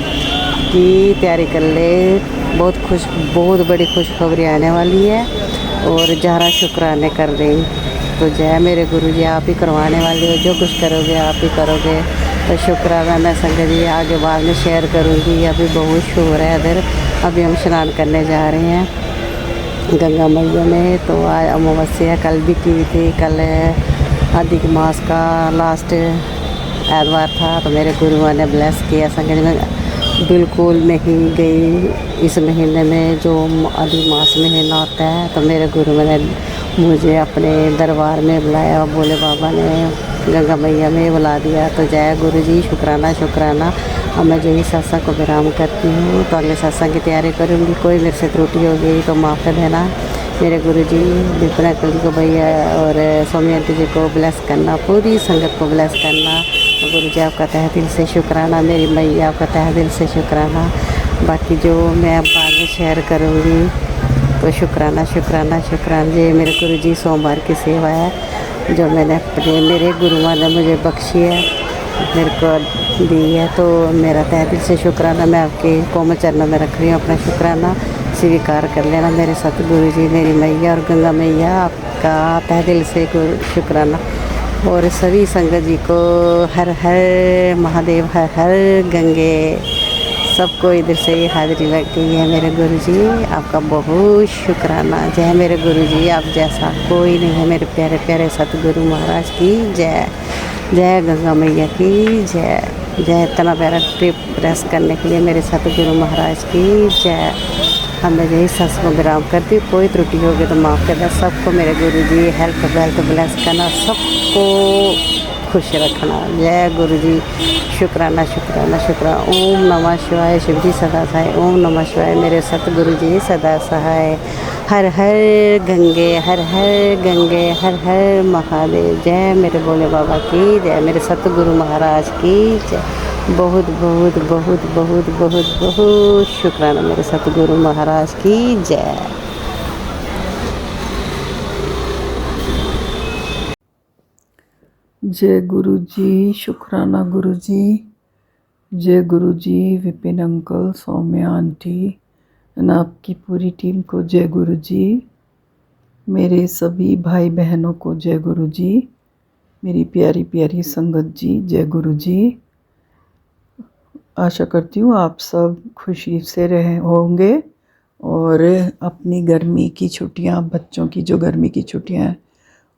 C: कि तैयारी कर ले, बहुत बड़ी खुशखबरी आने वाली है और ज़रा शुक्राने कर दें। तो जय मेरे गुरु जी, आप ही करवाने वाले हो, जो कुछ करोगे आप ही करोगे। तो शुक्राना मैं संगत जी आगे बाद में शेयर करूँगी। अभी बहुत शोर है इधर, अभी हम स्नान करने जा रहे हैं गंगा मैया में। तो आज अमावस्या कल भी की थी, कल अधिक मास का लास्ट एतवार था, तो मेरे गुरुओं ने ब्लेस किया संगत जी। मैं बिल्कुल नहीं गई इस महीने में, जो अधिक मास महीना होता है, तो मेरे गुरु ने मुझे अपने दरबार में बुलाया, भोले बाबा ने गंगा मैया में बुला दिया। तो जय गुरु जी, शुक्राना शुक्राना। अब मैं जो ही सत्संग को विराम करती हूँ, तो अगले सत्संग की तैयारी करूँगी। कोई मेरे से त्रुटि हो गई तो माफ़ कर देना। मेरे गुरुजी विपिन अंकल जी को, भैया और स्वामी आंटी जी को ब्लेस करना, पूरी संगत को ब्लेस करना। तो गुरुजी आपका तहे दिल से शुक्राना, मेरी मैया आपका तहे दिल से शुक्राना। बाकी जो मैं अब बाद में शेयर करूँगी, तो शुक्राना शुक्राना शुक्राना जी। मेरे गुरुजी सोमवार की सेवा है जो मैंने अपने, मेरे गुरुओं ने मुझे बख्शी है, मेरे को दी है, तो मेरा तहे दिल से शुक्राना। मैं आपके कोमल चरणों में रख रही हूँ अपना शुक्राना, स्वीकार कर लेना मेरे सतगुरु जी, मेरी मैया और गंगा मैया, आपका तहे दिल से शुक्राना। और सभी संगत जी को हर हर महादेव, हर हर गंगे, सबको इधर से ये हाजिरी लग गई है। मेरे गुरुजी आपका बहुत शुक्राना। जय मेरे गुरुजी, आप जैसा कोई नहीं है। मेरे प्यारे प्यारे सतगुरु महाराज की जय, जय गंगा मैया की जय, जय इतना प्यारा ट्रिप रेस करने के लिए मेरे सतगुरु महाराज की जय। हम मैं यही सत्संग विराम करती हूँ, कोई त्रुटि होगी तो माफ़ करना। सबको मेरे गुरुजी हेल्थ वेल्थ ब्लेस करना, सबको खुश रखना। जय गुरुजी, शुक्राना शुक्राना शुक्राना। ओम नमः शिवाय, शिव जी सदा सहाय। ओम नमः शिवाय, मेरे सतगुरु जी सदा सहाय। हर हर गंगे, हर हर गंगे, हर हर महादेव। जय मेरे भोले बाबा की जय, मेरे सतगुरु महाराज की जय। बहुत बहुत बहुत बहुत बहुत बहुत शुक्राना मेरे सतगुरु महाराज की जय।
D: जय गुरु जी, शुक्राना गुरु जी। जय गुरु जी, विपिन अंकल, सौम्या आंटी और आपकी पूरी टीम को जय गुरु जी। मेरे सभी भाई बहनों को जय गुरु जी। मेरी प्यारी प्यारी संगत जी जय गुरु जी। आशा करती हूँ आप सब खुशी से रहे होंगे और अपनी गर्मी की छुट्टियाँ, बच्चों की जो गर्मी की छुट्टियाँ हैं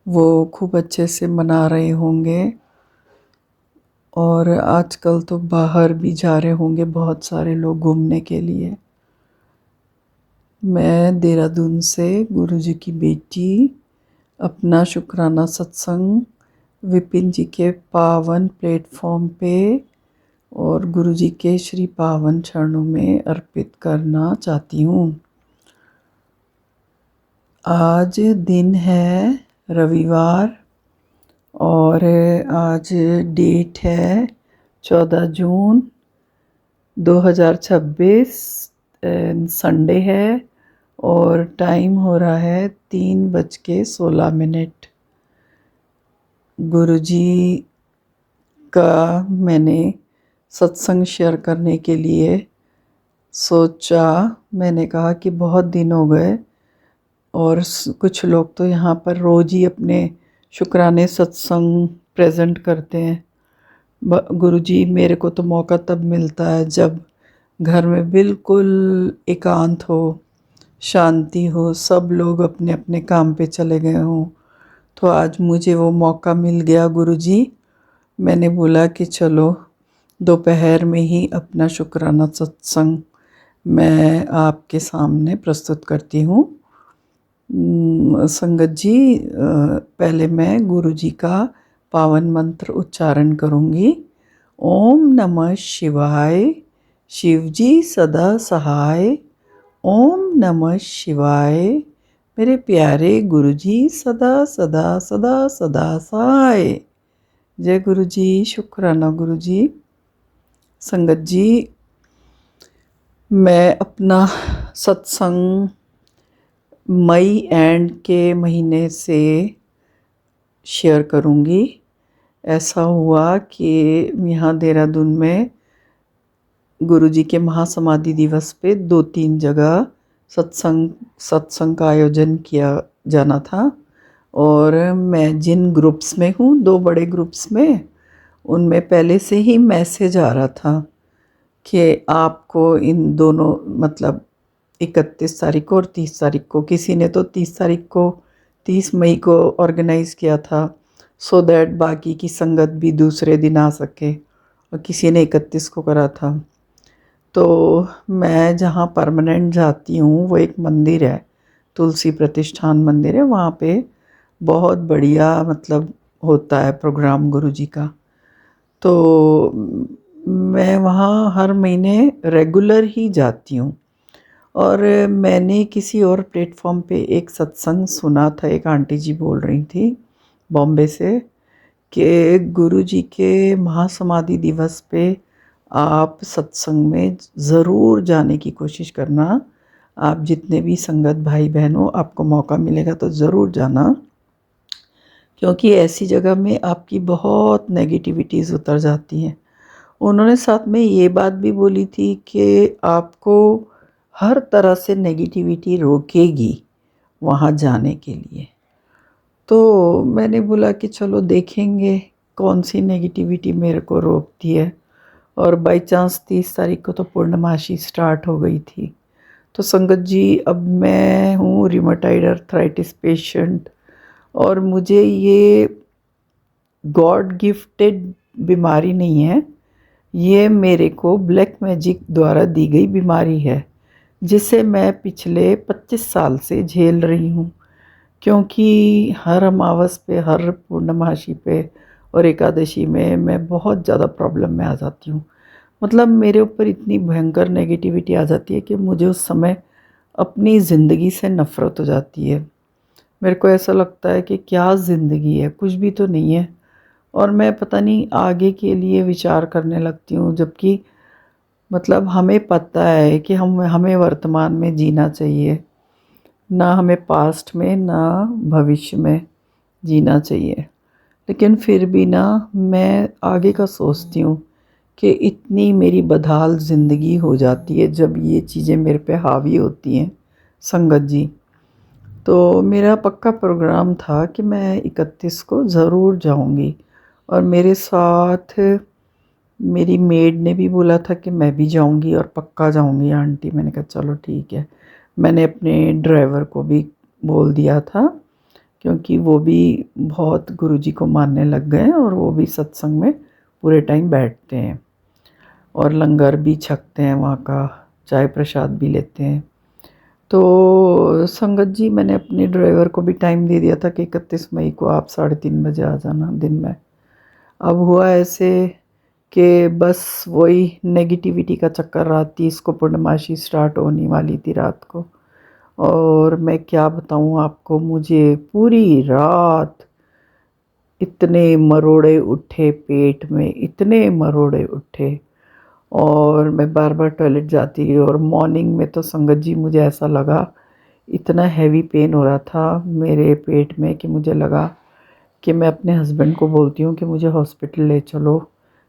D: वो खूब अच्छे से मना रहे होंगे। और आजकल तो बाहर भी जा रहे होंगे बहुत सारे लोग घूमने के लिए। मैं देहरादून से गुरुजी की बेटी अपना शुक्राना सत्संग विपिन जी के पावन प्लेटफॉर्म पे और गुरुजी के श्री पावन चरणों में अर्पित करना चाहती हूँ। आज दिन है रविवार और आज डेट है 14 जून 2026, संडे है और टाइम हो रहा है 3:16। गुरुजी का मैंने सत्संग शेयर करने के लिए सोचा। मैंने कहा कि बहुत दिन हो गए और कुछ लोग तो यहाँ पर रोज़ ही अपने शुक्राने सत्संग प्रेजेंट करते हैं। गुरुजी मेरे को तो मौका तब मिलता है जब घर में बिल्कुल एकांत हो, शांति हो, सब लोग अपने अपने काम पे चले गए हों। तो आज मुझे वो मौका मिल गया गुरुजी। मैंने बोला कि चलो दोपहर में ही अपना शुक्राना सत्संग मैं आपके सामने प्रस्तुत करती हूँ। संगत जी, पहले मैं गुरुजी का पावन मंत्र उच्चारण करूँगी। ओम नमः शिवाय, शिवजी सदा सहाय। ओम नमः शिवाय, मेरे प्यारे गुरुजी सदा सदा सदा सदा सहाय। जय गुरुजी, शुक्राना गुरुजी। संगत जी, मैं अपना सत्संग मई एंड के महीने से शेयर करूँगी। ऐसा हुआ कि यहाँ देहरादून में गुरुजी के महासमाधि दिवस पे 2-3 जगह सत्संग का आयोजन किया जाना था और मैं जिन ग्रुप्स में हूँ, 2 बड़े ग्रुप्स में, उनमें पहले से ही मैसेज आ रहा था कि आपको इन दोनों मतलब 31 तारीख को और 30 तारीख को, किसी ने तो 30 तारीख को 30 मई को ऑर्गेनाइज़ किया था सो दैट बाकी की संगत भी दूसरे दिन आ सके, और किसी ने 31 को करा था। तो मैं जहाँ परमानेंट जाती हूँ वो एक मंदिर है, तुलसी प्रतिष्ठान मंदिर है। वहाँ पे बहुत बढ़िया मतलब होता है प्रोग्राम गुरुजी का। तो मैं वहाँ हर महीने रेगुलर ही जाती हूँ। और मैंने किसी और प्लेटफॉर्म पे एक सत्संग सुना था, एक आंटी जी बोल रही थी बॉम्बे से कि गुरुजी के महासमाधि दिवस पे आप सत्संग में ज़रूर जाने की कोशिश करना। आप जितने भी संगत भाई बहन हो, आपको मौका मिलेगा तो ज़रूर जाना, क्योंकि ऐसी जगह में आपकी बहुत नेगेटिविटीज़ उतर जाती हैं। उन्होंने साथ में ये बात भी बोली थी कि आपको हर तरह से नेगेटिविटी रोकेगी वहाँ जाने के लिए। तो मैंने बोला कि चलो देखेंगे कौन सी नेगेटिविटी मेरे को रोकती है। और बाई चांस 30 तारीख को तो पूर्णमासी स्टार्ट हो गई थी। तो संगत जी, अब मैं हूँ रिमेटॉइड आर्थराइटिस पेशेंट और मुझे ये गॉड गिफ्टेड बीमारी नहीं है, ये मेरे को ब्लैक मैजिक द्वारा दी गई बीमारी है, जिसे मैं पिछले 25 साल से झेल रही हूँ। क्योंकि हर अमावस पे, हर पूर्णमासी पे और एकादशी में मैं बहुत ज़्यादा प्रॉब्लम में आ जाती हूँ। मतलब मेरे ऊपर इतनी भयंकर नेगेटिविटी आ जाती है कि मुझे उस समय अपनी ज़िंदगी से नफ़रत हो जाती है। मेरे को ऐसा लगता है कि क्या ज़िंदगी है, कुछ भी तो नहीं है। और मैं पता नहीं आगे के लिए विचार करने लगती हूँ, जबकि मतलब हमें पता है कि हमें वर्तमान में जीना चाहिए, ना हमें पास्ट में ना भविष्य में जीना चाहिए। लेकिन फिर भी ना मैं आगे का सोचती हूँ कि इतनी मेरी बदहाल ज़िंदगी हो जाती है जब ये चीज़ें मेरे पे हावी होती हैं। संगत जी, तो मेरा पक्का प्रोग्राम था कि मैं 31 को ज़रूर जाऊंगी, और मेरे साथ मेरी मेड ने भी बोला था कि मैं भी जाऊंगी और पक्का जाऊंगी आंटी। मैंने कहा चलो ठीक है। मैंने अपने ड्राइवर को भी बोल दिया था, क्योंकि वो भी बहुत गुरुजी को मानने लग गए हैं और वो भी सत्संग में पूरे टाइम बैठते हैं और लंगर भी छकते हैं, वहाँ का चाय प्रसाद भी लेते हैं। तो संगत जी, मैंने अपने ड्राइवर को भी टाइम दे दिया था कि 31 मई को आप 3:30 बजे आ जाना दिन में। अब हुआ ऐसे कि बस वही नेगेटिविटी का चक्कर, रात 30 को पूर्णमासी स्टार्ट होने वाली थी रात को, और मैं क्या बताऊँ आपको, मुझे पूरी रात इतने मरोड़े उठे पेट में, इतने मरोड़े उठे, और मैं बार बार टॉयलेट जाती रही। और मॉर्निंग में तो संगत जी मुझे ऐसा लगा, इतना हैवी पेन हो रहा था मेरे पेट में कि मुझे लगा कि मैं अपने हस्बैंड को बोलती हूँ कि मुझे हॉस्पिटल ले चलो,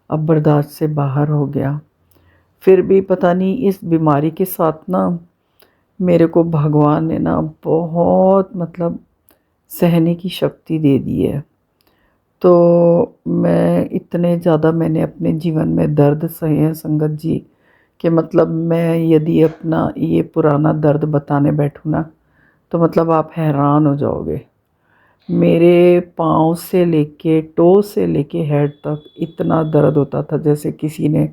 D: अब बर्दाश्त से बाहर हो गया। फिर भी पता नहीं इस बीमारी के साथ ना मेरे को भगवान ने ना बहुत मतलब सहने की शक्ति दे दी है। तो मैं इतने ज़्यादा मैंने अपने जीवन में दर्द सहे हैं संगत जी, कि मतलब मैं यदि अपना ये पुराना दर्द बताने बैठूँ ना तो मतलब आप हैरान हो जाओगे। मेरे पाँव से लेके टो से लेके हेड तक इतना दर्द होता था जैसे किसी ने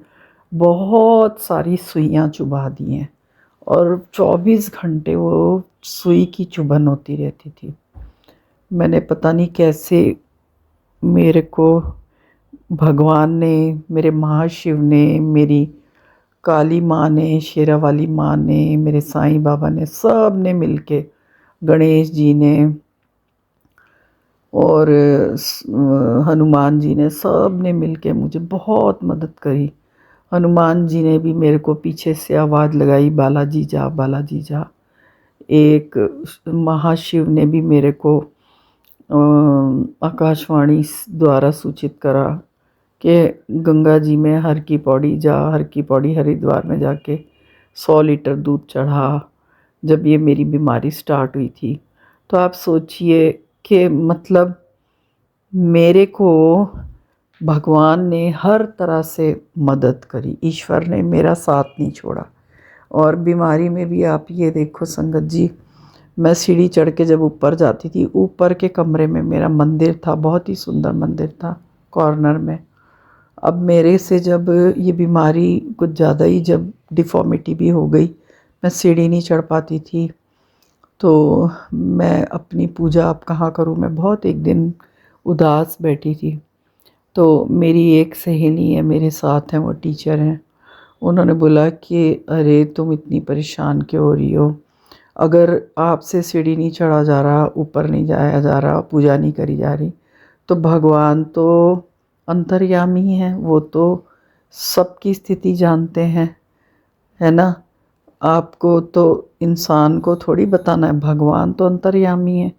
D: बहुत सारी सुइयां चुभा दी हैं, और 24 घंटे वो सुई की चुभन होती रहती थी। मैंने पता नहीं कैसे मेरे को भगवान ने, मेरे महाशिव ने, मेरी काली माँ ने, शेरा वाली माँ ने, मेरे साईं बाबा ने, सब ने मिलके, गणेश जी ने और हनुमान जी ने, सब ने मिलके मुझे बहुत मदद करी। हनुमान जी ने भी मेरे को पीछे से आवाज़ लगाई, बालाजी जा, बालाजी जा। एक महाशिव ने भी मेरे को आकाशवाणी द्वारा सूचित करा कि गंगा जी में हर की पौड़ी जा, हर की पौड़ी हरिद्वार में जाके 100 लीटर दूध चढ़ा। जब ये मेरी बीमारी स्टार्ट हुई थी तो आप सोचिए कि मतलब मेरे को भगवान ने हर तरह से मदद करी, ईश्वर ने मेरा साथ नहीं छोड़ा। और बीमारी में भी आप ये देखो संगत जी, मैं सीढ़ी चढ़ के जब ऊपर जाती थी, ऊपर के कमरे में मेरा मंदिर था, बहुत ही सुंदर मंदिर था कॉर्नर में। अब मेरे से जब ये बीमारी कुछ ज़्यादा ही, जब डिफ़ॉर्मिटी भी हो गई, मैं सीढ़ी नहीं चढ़ पाती थी, तो मैं अपनी पूजा अब कहाँ करूँ। मैं बहुत एक दिन उदास बैठी थी, तो मेरी एक सहेली है मेरे साथ हैं, वो टीचर हैं। उन्होंने बोला कि अरे तुम इतनी परेशान क्यों हो रही हो, अगर आपसे सीढ़ी नहीं चढ़ा जा रहा, ऊपर नहीं जाया जा रहा, पूजा नहीं करी जा रही, तो भगवान तो अंतर्यामी हैं, वो तो सबकी स्थिति जानते हैं, है ना। आपको तो इंसान को थोड़ी बताना है, भगवान तो अंतर्यामी है।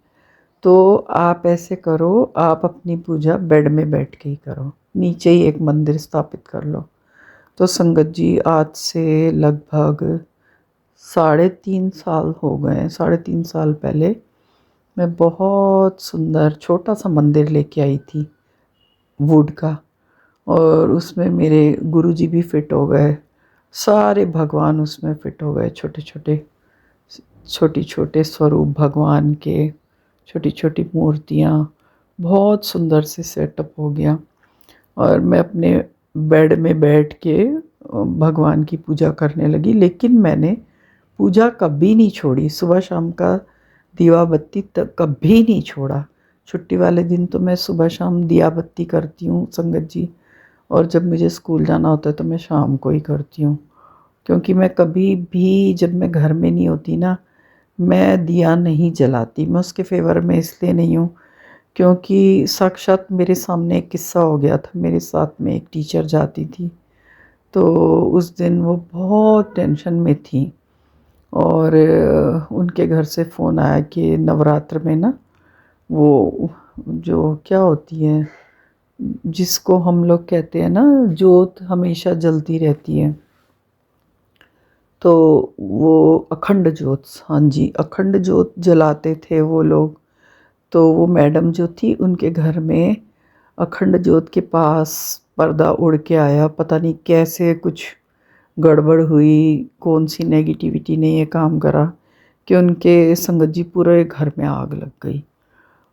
D: तो आप ऐसे करो, आप अपनी पूजा बेड में बैठ के ही करो, नीचे ही एक मंदिर स्थापित कर लो। तो संगत जी आज से लगभग 3.5 साल हो गए हैं। 3.5 साल पहले मैं बहुत सुंदर छोटा सा मंदिर लेके आई थी वुड का, और उसमें मेरे गुरुजी भी फिट हो गए, सारे भगवान उसमें फिट हो गए, छोटे छोटे छोटी छोटे स्वरूप भगवान के, छोटी छोटी मूर्तियाँ, बहुत सुंदर से सेटअप हो गया। और मैं अपने बेड में बैठ के भगवान की पूजा करने लगी। लेकिन मैंने पूजा कभी नहीं छोड़ी, सुबह शाम का दिया बत्ती तक कभी नहीं छोड़ा। छुट्टी वाले दिन तो मैं सुबह शाम दिया बत्ती करती हूँ संगत जी, और जब मुझे स्कूल जाना होता है तो मैं शाम को ही करती हूँ, क्योंकि मैं कभी भी जब मैं घर में नहीं होती ना, मैं दिया नहीं जलाती। मैं उसके फेवर में इसलिए नहीं हूँ क्योंकि साक्षात मेरे सामने एक किस्सा हो गया था। मेरे साथ में एक टीचर जाती थी, तो उस दिन वो बहुत टेंशन में थी, और उनके घर से फ़ोन आया कि नवरात्र में ना वो जो क्या होती है, जिसको हम लोग कहते हैं ना, जोत हमेशा जलती रहती है, तो वो अखंड जोत, हाँ जी, अखंड जोत जलाते थे वो लोग। तो वो मैडम जो थी, उनके घर में अखंड जोत के पास पर्दा उड़ के आया, पता नहीं कैसे कुछ गड़बड़ हुई, कौन सी नेगेटिविटी ने ये काम करा कि उनके संगत जी पूरे घर में आग लग गई।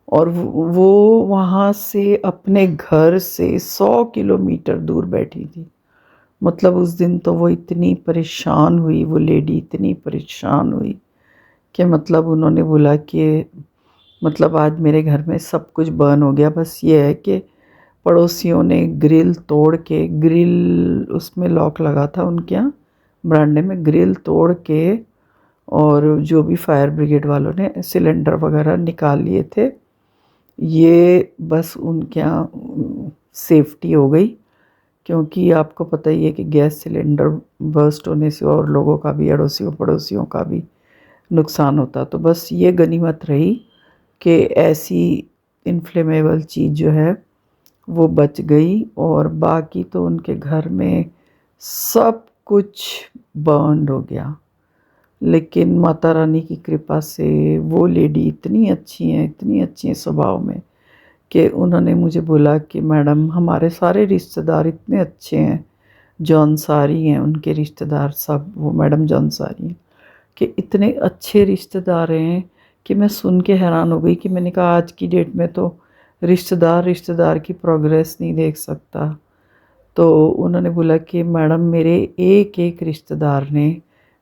D: और वो वहाँ से अपने घर से 100 किलोमीटर दूर बैठी थी। मतलब उस दिन तो वो इतनी परेशान हुई, वो लेडी इतनी परेशान हुई कि मतलब उन्होंने बोला कि मतलब आज मेरे घर में सब कुछ बर्न हो गया, बस ये है कि पड़ोसियों ने ग्रिल तोड़ के, ग्रिल उसमें लॉक लगा था उनके यहाँ बरांडे में, ग्रिल तोड़ के, और जो भी फायर ब्रिगेड वालों ने सिलेंडर वगैरह निकाल लिए थे, ये बस उनके यहाँ सेफ्टी हो गई। क्योंकि आपको पता ही है कि गैस सिलेंडर बर्स्ट होने से और लोगों का भी, अड़ोसियों पड़ोसियों का भी नुकसान होता। तो बस ये गनीमत रही कि ऐसी इन्फ्लेमेबल चीज़ जो है वो बच गई, और बाकी तो उनके घर में सब कुछ बर्न हो गया। लेकिन माता रानी की कृपा से वो लेडी इतनी अच्छी हैं स्वभाव में, कि उन्होंने मुझे बोला कि मैडम हमारे सारे रिश्तेदार इतने अच्छे हैं, जौनसारी हैं उनके रिश्तेदार सब, वो मैडम जौनसारी हैं, कि इतने अच्छे रिश्तेदार हैं कि मैं सुन के हैरान हो गई। कि मैंने कहा आज की डेट में तो रिश्तेदार की प्रोग्रेस नहीं देख सकता। तो उन्होंने बोला कि मैडम मेरे एक एक रिश्तेदार ने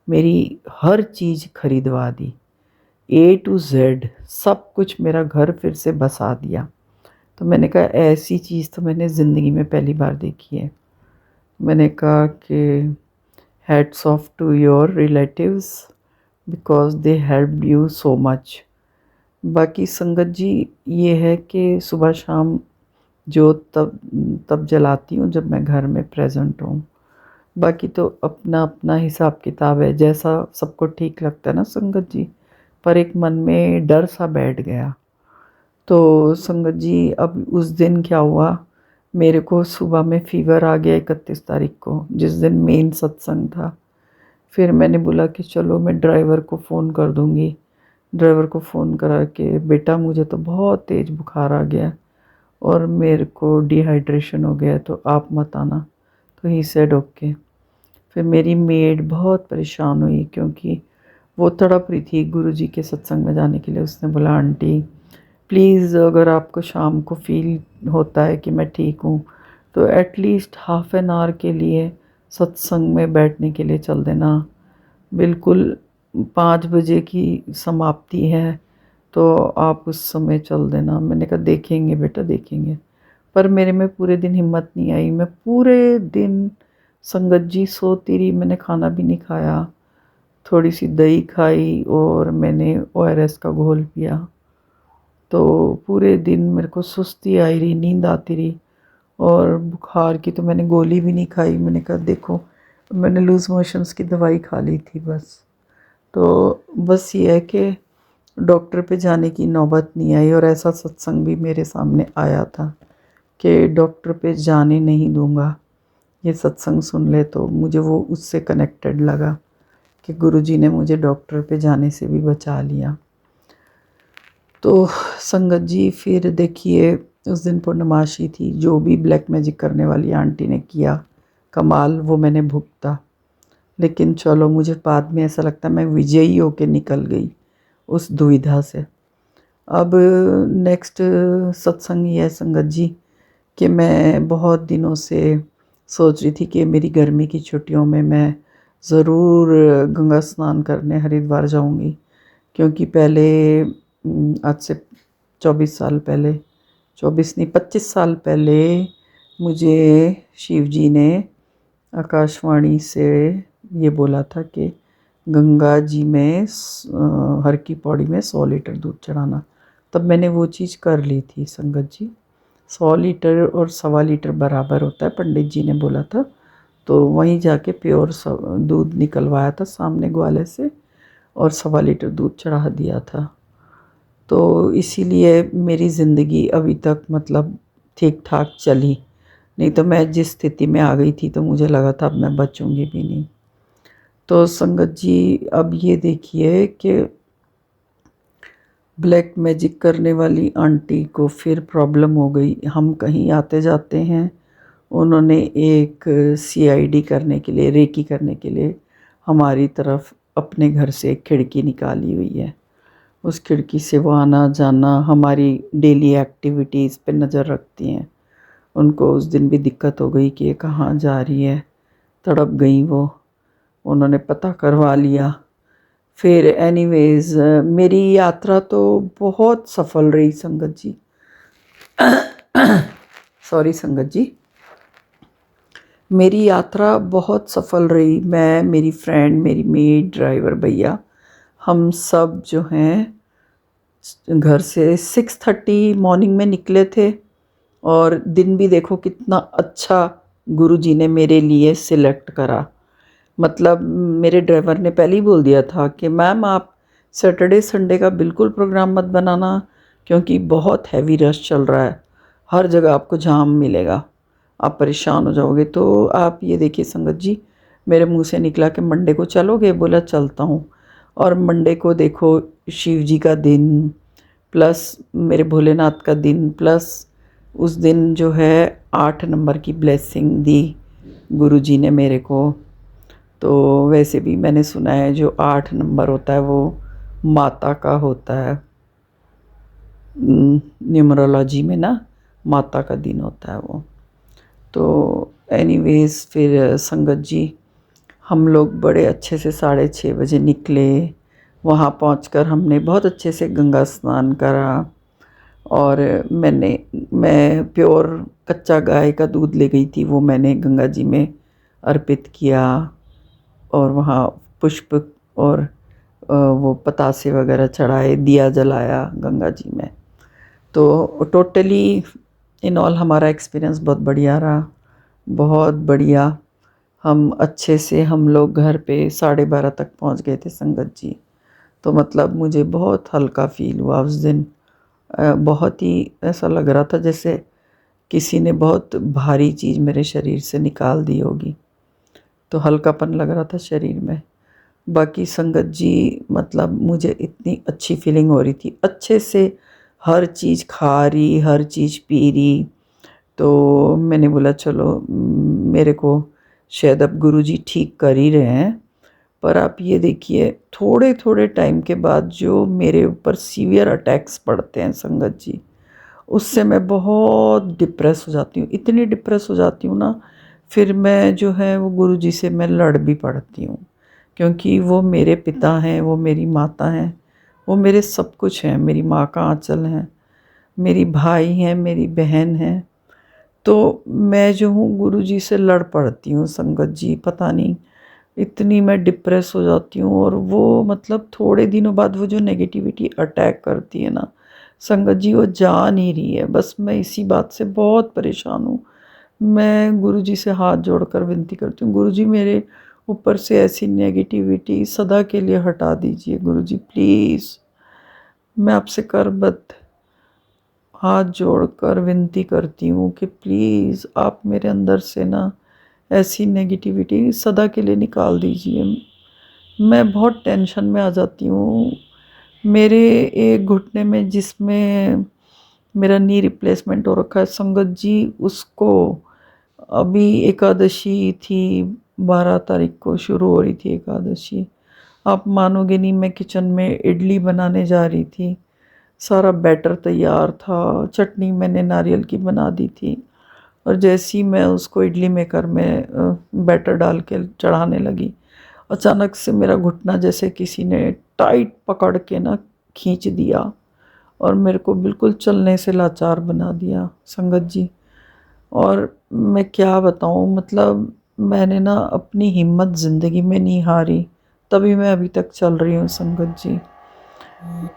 D: मेरी हर चीज़ खरीदवा दी, A to Z सब कुछ मेरा घर फिर से बसा दिया। तो मैंने कहा ऐसी चीज़ तो मैंने ज़िंदगी में पहली बार देखी है। मैंने कहा कि hats off to your relatives because they helped you so much. बाकी संगत जी ये है कि सुबह शाम जो तब जलाती हूँ जब मैं घर में प्रेजेंट हूँ। बाकी तो अपना अपना हिसाब किताब है, जैसा सबको ठीक लगता है ना संगत जी। पर एक मन में डर सा बैठ गया। तो संगत जी अब उस दिन क्या हुआ, मेरे को सुबह में फ़ीवर आ गया 31 तारीख को, जिस दिन मेन सत्संग था। फिर मैंने बोला कि चलो मैं ड्राइवर को फ़ोन कर दूँगी। ड्राइवर को फ़ोन करा के बेटा मुझे तो बहुत तेज़ बुखार आ गया और मेरे को डिहाइड्रेशन हो गया, तो आप मत आना। तो ही सेड ओके। फिर मेरी मेड बहुत परेशान हुई क्योंकि वो तड़प रही थी गुरुजी के सत्संग में जाने के लिए। उसने बोला आंटी प्लीज़ अगर आपको शाम को फील होता है कि मैं ठीक हूँ तो एटलीस्ट हाफ एन आवर के लिए सत्संग में बैठने के लिए चल देना। बिल्कुल 5 बजे की समाप्ति है तो आप उस समय चल देना। मैंने कहा देखेंगे बेटा देखेंगे। पर मेरे में पूरे दिन हिम्मत नहीं आई। मैं पूरे दिन संगत जी सोती रही, मैंने खाना भी नहीं खाया। थोड़ी सी दही खाई और मैंने ORS का घोल पिया। तो पूरे दिन मेरे को सुस्ती आई रही, नींद आती रही, और बुखार की तो मैंने गोली भी नहीं खाई। मैंने कहा देखो मैंने लूज़ मोशंस की दवाई खा ली थी बस। तो बस ये है कि डॉक्टर पे जाने की नौबत नहीं आई। और ऐसा सत्संग भी मेरे सामने आया था कि डॉक्टर पे जाने नहीं दूंगा, ये सत्संग सुन ले। तो मुझे वो उससे कनेक्टेड लगा कि गुरुजी ने मुझे डॉक्टर पे जाने से भी बचा लिया। तो संगत जी फिर देखिए उस दिन पूर्णमासी थी। जो भी ब्लैक मैजिक करने वाली आंटी ने किया कमाल वो मैंने भुगता। लेकिन चलो मुझे बाद में ऐसा लगता मैं विजयी होके निकल गई उस दुविधा से। अब नेक्स्ट सत्संग ये है संगत जी कि मैं बहुत दिनों से सोच रही थी कि मेरी गर्मी की छुट्टियों में मैं ज़रूर गंगा स्नान करने हरिद्वार जाऊंगी। क्योंकि पहले आज से 24 साल पहले, 24 नहीं 25 साल पहले मुझे शिव जी ने आकाशवाणी से ये बोला था कि गंगा जी में हर की पौड़ी में 100 लीटर दूध चढ़ाना। तब मैंने वो चीज़ कर ली थी संगत जी। 100 लीटर और 1.25 लीटर बराबर होता है, पंडित जी ने बोला था। तो वहीं जाके प्योर दूध निकलवाया था सामने ग्वाले से और 1.25 लीटर दूध चढ़ा दिया था। तो इसीलिए मेरी ज़िंदगी अभी तक मतलब ठीक ठाक चली। नहीं तो मैं जिस स्थिति में आ गई थी तो मुझे लगा था अब मैं बचूंगी भी नहीं। तो संगत जी अब ये देखिए कि ब्लैक मैजिक करने वाली आंटी को फिर प्रॉब्लम हो गई। हम कहीं आते जाते हैं, उन्होंने एक CID करने के लिए, रेकी करने के लिए हमारी तरफ अपने घर से एक खिड़की निकाली हुई है। उस खिड़की से वो आना जाना हमारी डेली एक्टिविटीज़ पे नज़र रखती हैं। उनको उस दिन भी दिक्कत हो गई कि ये कहाँ जा रही है, तड़प गई वो। उन्होंने पता करवा लिया। फिर एनीवेज़ मेरी यात्रा तो बहुत सफल रही संगत जी। सॉरी संगत जी, मेरी यात्रा बहुत सफल रही। मैं, मेरी फ्रेंड, मेरी मेड, ड्राइवर भैया, हम सब जो हैं घर से 6:30 मॉर्निंग में निकले थे। और दिन भी देखो कितना अच्छा गुरुजी ने मेरे लिए सिलेक्ट करा। मतलब मेरे ड्राइवर ने पहले ही बोल दिया था कि मैम आप सैटरडे संडे का बिल्कुल प्रोग्राम मत बनाना क्योंकि बहुत हैवी रश चल रहा है, हर जगह आपको जाम मिलेगा, आप परेशान हो जाओगे। तो आप ये देखिए संगत जी, मेरे मुंह से निकला कि मंडे को चलोगे, बोला चलता हूँ। और मंडे को देखो शिव जी का दिन प्लस मेरे भोलेनाथ का दिन प्लस उस दिन जो है 8 नंबर की ब्लेसिंग दी गुरु जी ने मेरे को। तो वैसे भी मैंने सुना है जो 8 नंबर होता है वो माता का होता है, न्यूमरोलॉजी में ना माता का दिन होता है वो। तो एनीवेज फिर संगत जी हम लोग बड़े अच्छे से 6:30 बजे निकले। वहाँ पहुँचकर हमने बहुत अच्छे से गंगा स्नान करा और मैं प्योर कच्चा गाय का दूध ले गई थी, वो मैंने गंगा जी में अर्पित किया और वहाँ पुष्प और वो पतासे वगैरह चढ़ाए, दिया जलाया गंगा जी में। तो टोटली इन ऑल हमारा एक्सपीरियंस बहुत बढ़िया रहा, बहुत बढ़िया। हम अच्छे से हम लोग घर पे 12:30 तक पहुंच गए थे संगत जी। तो मतलब मुझे बहुत हल्का फील हुआ उस दिन, बहुत ही ऐसा लग रहा था जैसे किसी ने बहुत भारी चीज़ मेरे शरीर से निकाल दी होगी, तो हल्कापन लग रहा था शरीर में। बाकी संगत जी मतलब मुझे इतनी अच्छी फीलिंग हो रही थी, अच्छे से हर चीज़ खा रही, हर चीज़ पी रही। तो मैंने बोला चलो मेरे को शायद अब गुरुजी ठीक कर ही रहे हैं, पर आप ये देखिए थोड़े थोड़े टाइम के बाद जो मेरे ऊपर सीवियर अटैक्स पड़ते हैं संगत जी, उससे मैं बहुत डिप्रेस हो जाती हूँ, इतनी डिप्रेस हो जाती हूँ ना, फिर मैं जो है वो गुरुजी से मैं लड़ भी पड़ती हूँ, क्योंकि वो मेरे पिता हैं, वो मेरी माता हैं, वो मेरे सब कुछ हैं, मेरी माँ का आंचल हैं, मेरी भाई हैं, मेरी बहन हैं। तो मैं जो हूँ गुरुजी से लड़ पड़ती हूँ संगत जी, पता नहीं इतनी मैं डिप्रेस हो जाती हूँ। और वो मतलब थोड़े दिनों बाद वो जो नेगेटिविटी अटैक करती है ना संगत जी, वो जा नहीं रही है। बस मैं इसी बात से बहुत परेशान हूँ। मैं गुरुजी से हाथ जोड़कर विनती करती हूँ, गुरुजी मेरे ऊपर से ऐसी नेगेटिविटी सदा के लिए हटा दीजिए गुरुजी प्लीज़। मैं आपसे करबद्ध हाथ जोड़कर विनती करती हूँ कि प्लीज़ आप मेरे अंदर से ना ऐसी नेगेटिविटी सदा के लिए निकाल दीजिए। मैं बहुत टेंशन में आ जाती हूँ। मेरे एक घुटने में जिसमें मेरा नी रिप्लेसमेंट हो रखा है संगत जी, उसको अभी एकादशी थी, 12 तारीख को शुरू हो रही थी एकादशी। आप मानोगे नहीं, मैं किचन में इडली बनाने जा रही थी, सारा बैटर तैयार था, चटनी मैंने नारियल की बना दी थी, और जैसे ही मैं उसको इडली मेकर में बैटर डाल के चढ़ाने लगी, अचानक से मेरा घुटना जैसे किसी ने टाइट पकड़ के ना खींच दिया और मेरे को बिल्कुल चलने से लाचार बना दिया संगत जी। और मैं क्या बताऊँ, मतलब मैंने ना अपनी हिम्मत ज़िंदगी में नहीं हारी, तभी मैं अभी तक चल रही हूँ संगत जी।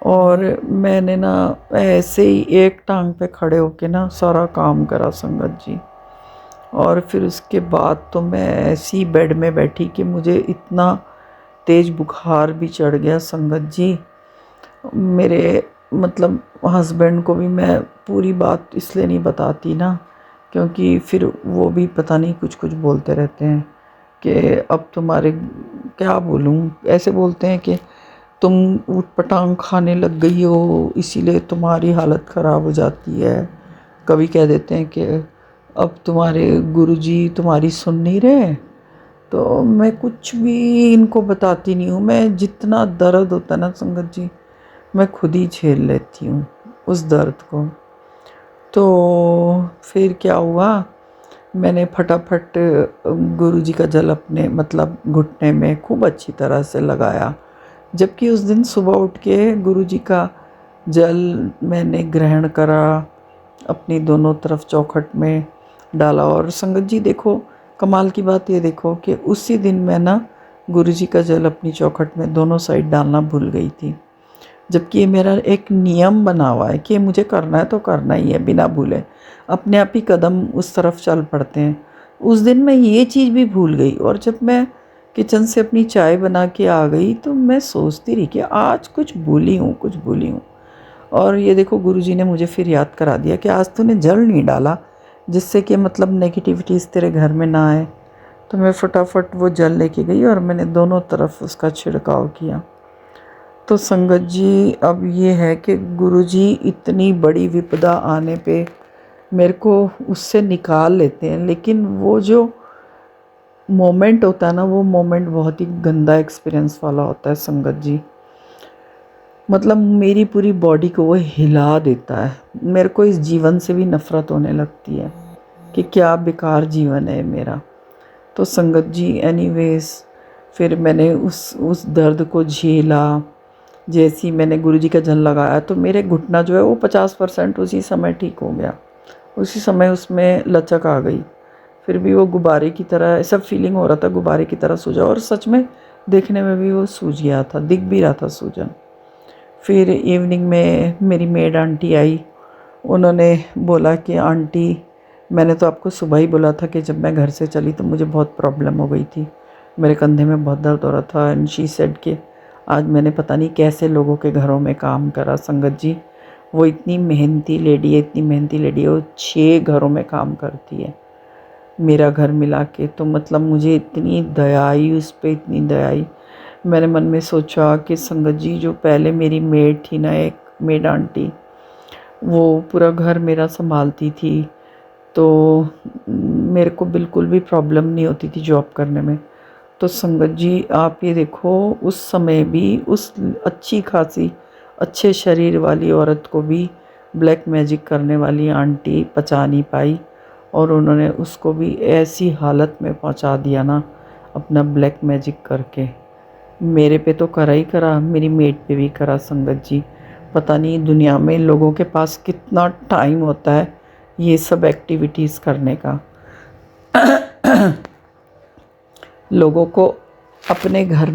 D: और मैंने ना ऐसे ही एक टांग पे खड़े होके ना सारा काम करा संगत जी। और फिर उसके बाद तो मैं ऐसी बेड में बैठी कि मुझे इतना तेज़ बुखार भी चढ़ गया संगत जी। मेरे मतलब हस्बैंड को भी मैं पूरी बात इसलिए नहीं बताती ना, क्योंकि फिर वो भी पता नहीं कुछ कुछ बोलते रहते हैं कि अब तुम्हारे, क्या बोलूँ, ऐसे बोलते हैं कि तुम ऊट पटांग खाने लग गई हो इसीलिए तुम्हारी हालत ख़राब हो जाती है। कभी कह देते हैं कि अब तुम्हारे गुरुजी तुम्हारी सुन नहीं रहे। तो मैं कुछ भी इनको बताती नहीं हूँ। मैं जितना दर्द होता है ना संगत जी, मैं खुद ही झेल लेती हूँ उस दर्द को। तो फिर क्या हुआ, मैंने फटाफट गुरुजी का जल अपने मतलब घुटने में खूब अच्छी तरह से लगाया। जबकि उस दिन सुबह उठ के गुरुजी का जल मैंने ग्रहण करा, अपनी दोनों तरफ चौखट में डाला। और संगत जी देखो, कमाल की बात ये देखो कि उसी दिन मैं ना गुरुजी का जल अपनी चौखट में दोनों साइड डालना भूल गई थी। जबकि ये मेरा एक नियम बना हुआ है कि मुझे करना है तो करना ही है बिना भूले, अपने आप ही कदम उस तरफ चल पड़ते हैं। उस दिन मैं ये चीज़ भी भूल गई। और जब मैं किचन से अपनी चाय बना के आ गई तो मैं सोचती रही कि आज कुछ भूली हूँ, कुछ भूली हूँ। और ये देखो गुरुजी ने मुझे फिर याद करा दिया कि आज तूने जल नहीं डाला, जिससे कि मतलब नेगेटिविटीज़ तेरे घर में ना आए। तो मैं फटाफट वो जल लेके गई और मैंने दोनों तरफ उसका छिड़काव किया। तो संगत जी, अब ये है कि गुरुजी इतनी बड़ी विपदा आने पे मेरे को उससे निकाल लेते हैं, लेकिन वो जो मोमेंट होता है ना, वो मोमेंट बहुत ही गंदा एक्सपीरियंस वाला होता है संगत जी। मतलब मेरी पूरी बॉडी को वो हिला देता है। मेरे को इस जीवन से भी नफ़रत होने लगती है कि क्या बेकार जीवन है मेरा। तो संगत जी, एनीवेज़ फिर मैंने उस दर्द को झेला। जैसे ही मैंने गुरुजी का जल लगाया तो मेरे घुटना जो है वो 50% उसी समय ठीक हो गया। उसी समय उसमें लचक आ गई। फिर भी वो गुब्बारे की तरह ऐसा फीलिंग हो रहा था, गुब्बारे की तरह सूजा, और सच में देखने में भी वो सूज गया था, दिख भी रहा था सूजन। फिर इवनिंग में मेरी मेड आंटी आई। उन्होंने बोला कि आंटी, मैंने तो आपको सुबह ही बोला था कि जब मैं घर से चली तो मुझे बहुत प्रॉब्लम हो गई थी, मेरे कंधे में बहुत दर्द हो रहा था। एंड शी सेड कि आज मैंने पता नहीं कैसे लोगों के घरों में काम करा संगत जी। वो इतनी मेहनती लेडी है, इतनी मेहनती लेडी है, वो 6 घरों में काम करती है मेरा घर मिला के। तो मतलब मुझे इतनी दया आई उस पर, इतनी दया आई। मैंने मन में सोचा कि संगत जी, जो पहले मेरी मेड थी ना, एक मेड आंटी, वो पूरा घर मेरा संभालती थी, तो मेरे को बिल्कुल भी प्रॉब्लम नहीं होती थी जॉब करने में। तो संगत जी, आप ये देखो, उस समय भी उस अच्छी खासी अच्छे शरीर वाली औरत को भी ब्लैक मैजिक करने वाली आंटी पचा नहीं पाई, और उन्होंने उसको भी ऐसी हालत में पहुंचा दिया ना अपना ब्लैक मैजिक करके। मेरे पे तो करा ही करा, मेरी मेड पे भी करा संगत जी। पता नहीं दुनिया में लोगों के पास कितना टाइम होता है ये सब एक्टिविटीज़ करने का। लोगों को अपने घर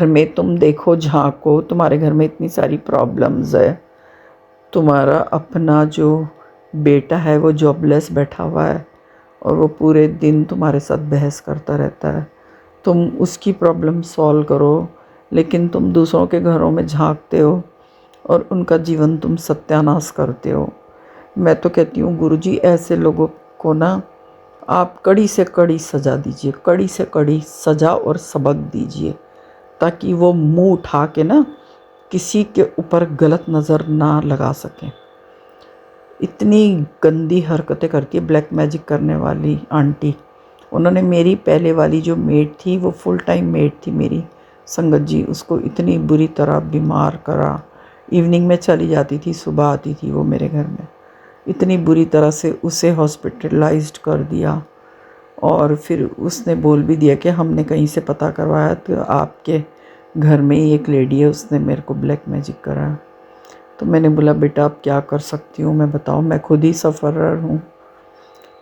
D: में तुम देखो, झांको, तुम्हारे घर में इतनी सारी प्रॉब्लम्स है। तुम्हारा अपना जो बेटा है वो जॉबलेस बैठा हुआ है और वो पूरे दिन तुम्हारे साथ बहस करता रहता है। तुम उसकी प्रॉब्लम सॉल्व करो, लेकिन तुम दूसरों के घरों में झांकते हो और उनका जीवन तुम सत्यानाश करते हो। मैं तो कहती हूँ गुरुजी, ऐसे लोगों को ना आप कड़ी से कड़ी सज़ा दीजिए, कड़ी से कड़ी सज़ा और सबक दीजिए, ताकि वो मुंह उठा के ना किसी के ऊपर गलत नज़र ना लगा सकें। इतनी गंदी हरकतें करती है ब्लैक मैजिक करने वाली आंटी। उन्होंने मेरी पहले वाली जो मेड थी, वो फुल टाइम मेड थी मेरी संगत जी, उसको इतनी बुरी तरह बीमार करा। इवनिंग में चली जाती थी, सुबह आती थी वो मेरे घर में। इतनी बुरी तरह से उसे हॉस्पिटलाइज्ड कर दिया, और फिर उसने बोल भी दिया कि हमने कहीं से पता करवाया तो आपके घर में ही एक लेडी है, उसने मेरे को ब्लैक मैजिक करा। तो मैंने बोला, बेटा अब क्या कर सकती हूँ मैं, बताओ, मैं खुद ही सफ़रर हूँ।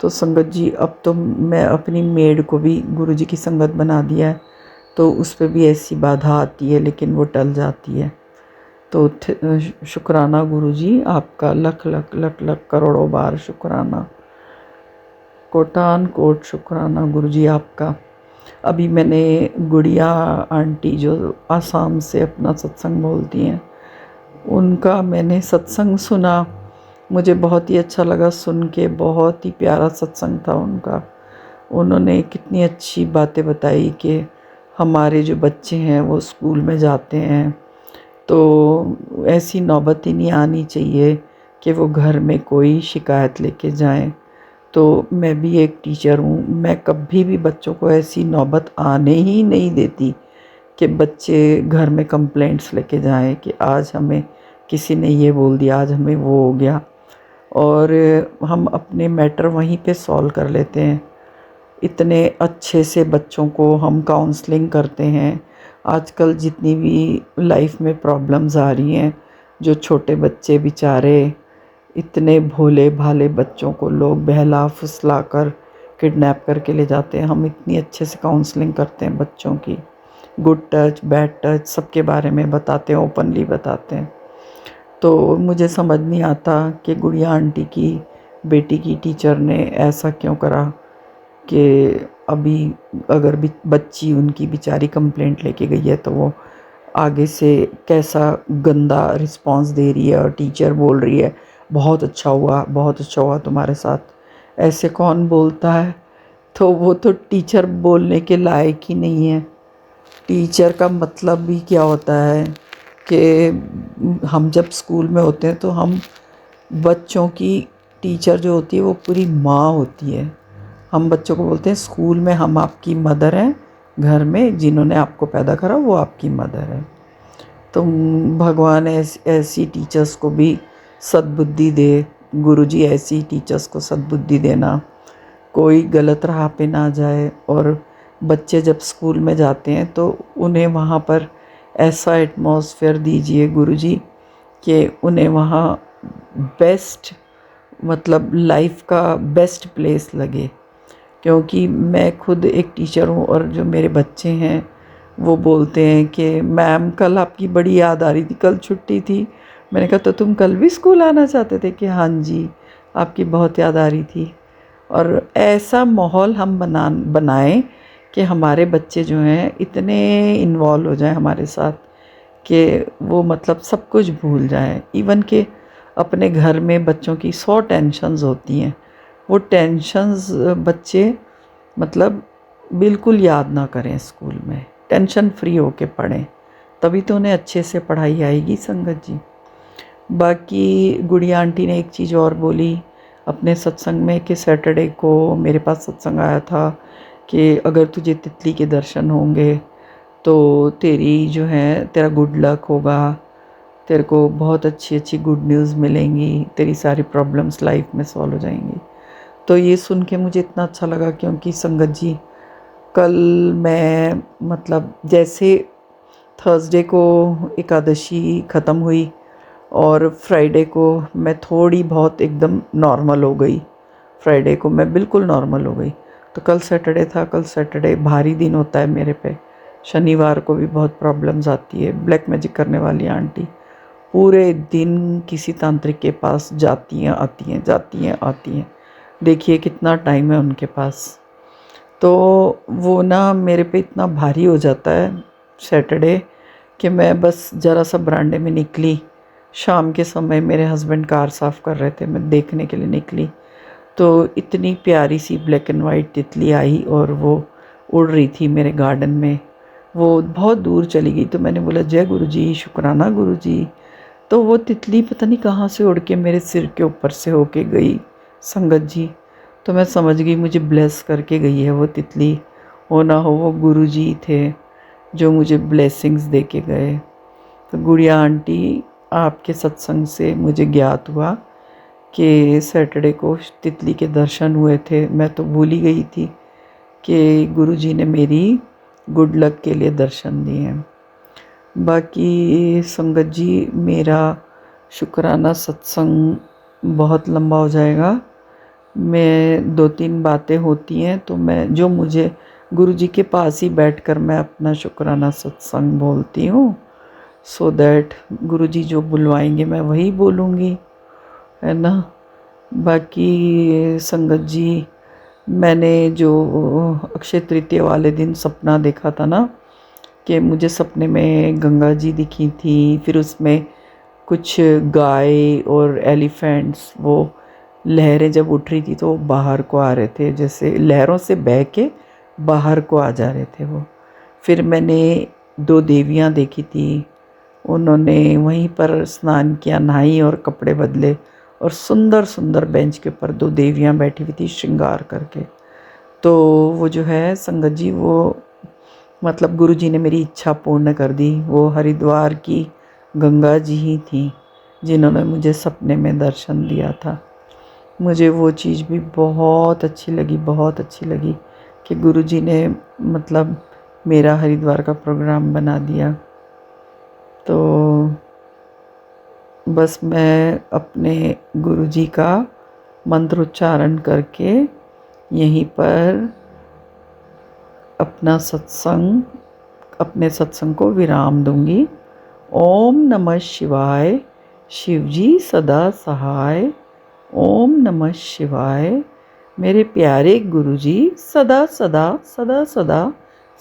D: तो संगत जी, अब तो मैं अपनी मेड को भी गुरुजी की संगत बना दिया है, तो उस पर भी ऐसी बाधा आती है, लेकिन वो टल जाती है। तो शुक्राना गुरुजी, आपका लख लख लख लख करोड़ों बार शुक्राना, कोटान कोट शुक्राना गुरुजी आपका। अभी मैंने गुड़िया आंटी जो आसाम से अपना सत्संग बोलती हैं, उनका मैंने सत्संग सुना, मुझे बहुत ही अच्छा लगा सुन के। बहुत ही प्यारा सत्संग था उनका। उन्होंने कितनी अच्छी बातें बताई कि हमारे जो बच्चे हैं वो स्कूल में जाते हैं तो ऐसी नौबत ही नहीं आनी चाहिए कि वो घर में कोई शिकायत लेके जाएं। तो मैं भी एक टीचर हूँ, मैं कभी भी बच्चों को ऐसी नौबत आने ही नहीं देती कि बच्चे घर में कंप्लेंट्स लेके जाएं कि आज हमें किसी ने ये बोल दिया, आज हमें वो हो गया, और हम अपने मैटर वहीं पे सॉल्व कर लेते हैं। इतने अच्छे से बच्चों को हम काउंसलिंग करते हैं। आजकल जितनी भी लाइफ में प्रॉब्लम्स आ रही हैं, जो छोटे बच्चे बेचारे, इतने भोले भाले बच्चों को लोग बहला फुसला कर किडनैप करके ले जाते हैं, हम इतनी अच्छे से काउंसलिंग करते हैं बच्चों की। गुड टच, बैड टच, सबके बारे में बताते हैं, ओपनली बताते हैं। तो मुझे समझ नहीं आता कि गुड़िया आंटी की बेटी की टीचर ने ऐसा क्यों करा कि अभी अगर भी बच्ची उनकी बेचारी कंप्लेंट लेके गई है तो वो आगे से कैसा गंदा रिस्पांस दे रही है और टीचर बोल रही है बहुत अच्छा हुआ तुम्हारे साथ, ऐसे कौन बोलता है? तो वो तो टीचर बोलने के लायक ही नहीं है। टीचर का मतलब भी क्या होता है कि हम जब स्कूल में होते हैं तो हम बच्चों की टीचर जो होती है वो पूरी माँ होती है। हम बच्चों को बोलते हैं स्कूल में हम आपकी मदर हैं, घर में जिन्होंने आपको पैदा करा वो आपकी मदर है। तो भगवान ऐसी टीचर्स को भी सद्बुद्धि दे, गुरुजी ऐसी टीचर्स को सद्बुद्धि देना, कोई गलत राह पे ना जाए। और बच्चे जब स्कूल में जाते हैं तो उन्हें वहाँ पर ऐसा एटमॉस्फेयर दीजिए गुरुजी कि उन्हें वहाँ बेस्ट, मतलब लाइफ का बेस्ट प्लेस लगे। क्योंकि मैं खुद एक टीचर हूँ और जो मेरे बच्चे हैं वो बोलते हैं कि मैम कल आपकी बड़ी याद आ रही थी, कल छुट्टी थी। मैंने कहा तो तुम कल भी स्कूल आना चाहते थे? कि हाँ जी, आपकी बहुत याद आ रही थी। और ऐसा माहौल हम बनाएं कि हमारे बच्चे जो हैं इतने इन्वॉल्व हो जाएं हमारे साथ कि वो मतलब सब कुछ भूल जाएं। इवन कि अपने घर में बच्चों की 100 टेंशन्स होती हैं, वो टेंशन्स बच्चे मतलब बिल्कुल याद ना करें, स्कूल में टेंशन फ्री होके पढ़ें, तभी तो उन्हें अच्छे से पढ़ाई आएगी संगत जी। बाकी गुड़िया आंटी ने एक चीज़ और बोली अपने सत्संग में कि सैटरडे को मेरे पास सत्संग आया था कि अगर तुझे तितली के दर्शन होंगे तो तेरी जो है तेरा गुड लक होगा, तेरे को बहुत अच्छी अच्छी गुड न्यूज़ मिलेंगी, तेरी सारी प्रॉब्लम्स लाइफ में सॉल्व हो जाएंगी। तो ये सुन के मुझे इतना अच्छा लगा क्योंकि संगत जी कल मैं मतलब जैसे थर्सडे को एकादशी ख़त्म हुई और फ्राइडे को मैं थोड़ी बहुत एकदम नॉर्मल हो गई, फ्राइडे को मैं बिल्कुल नॉर्मल हो गई। तो कल सैटरडे था, कल सैटरडे भारी दिन होता है मेरे पे। शनिवार को भी बहुत प्रॉब्लम्स आती है। ब्लैक मैजिक करने वाली आंटी पूरे दिन किसी तांत्रिक के पास जाती हैं आती हैं, जाती हैं आती हैं, देखिए कितना टाइम है उनके पास। तो वो ना मेरे पे इतना भारी हो जाता है सैटरडे कि मैं बस ज़रा सा बरांडे में निकली, शाम के समय मेरे हस्बैंड कार साफ़ कर रहे थे, मैं देखने के लिए निकली तो इतनी प्यारी सी ब्लैक एंड वाइट तितली आई और वो उड़ रही थी मेरे गार्डन में। वो बहुत दूर चली गई तो मैंने बोला जय गुरुजी, शुक्राना गुरुजी। तो वो तितली पता नहीं कहाँ से उड़ के मेरे सिर के ऊपर से होके गई संगत जी। तो मैं समझ गई मुझे ब्लेस करके गई है वो तितली, हो ना हो वो गुरुजी थे जो मुझे ब्लेसिंग्स दे के गए। तो गुड़िया आंटी आपके सत्संग से मुझे ज्ञात हुआ कि सैटरडे को तितली के दर्शन हुए थे। मैं तो भूल ही गई थी कि गुरुजी ने मेरी गुड लक के लिए दर्शन दिए हैं। बाकी संगत जी मेरा शुक्राना सत्संग बहुत लंबा हो जाएगा। मैं 2-3 बातें होती हैं तो मैं जो मुझे गुरुजी के पास ही बैठकर मैं अपना शुक्राना सत्संग बोलती हूँ, सो दैट गुरुजी जो बुलवाएंगे मैं वही बोलूँगी, है ना। बाकी संगत जी मैंने जो अक्षय तृतीया वाले दिन सपना देखा था ना कि मुझे सपने में गंगा जी दिखी थी, फिर उसमें कुछ गाय और एलिफेंट्स, वो लहरें जब उठ रही थी तो वो बाहर को आ रहे थे, जैसे लहरों से बह के बाहर को आ जा रहे थे वो। फिर मैंने 2 देवियाँ देखी थी, उन्होंने वहीं पर स्नान किया, नहाई और कपड़े बदले और सुंदर सुंदर बेंच के ऊपर 2 देवियाँ बैठी हुई थी श्रृंगार करके। तो वो जो है संगत जी वो मतलब गुरुजी ने मेरी इच्छा पूर्ण कर दी। वो हरिद्वार की गंगा जी ही थी जिन्होंने मुझे सपने में दर्शन दिया था। मुझे वो चीज़ भी बहुत अच्छी लगी, बहुत अच्छी लगी कि गुरुजी ने मतलब मेरा हरिद्वार का प्रोग्राम बना दिया। तो बस मैं अपने गुरुजी का मंत्रोच्चारण करके यहीं पर अपने सत्संग को विराम दूंगी। ओम नमः शिवाय, शिवजी सदा सहाय। ओम नमः शिवाय। मेरे प्यारे गुरुजी सदा सदा सदा सदा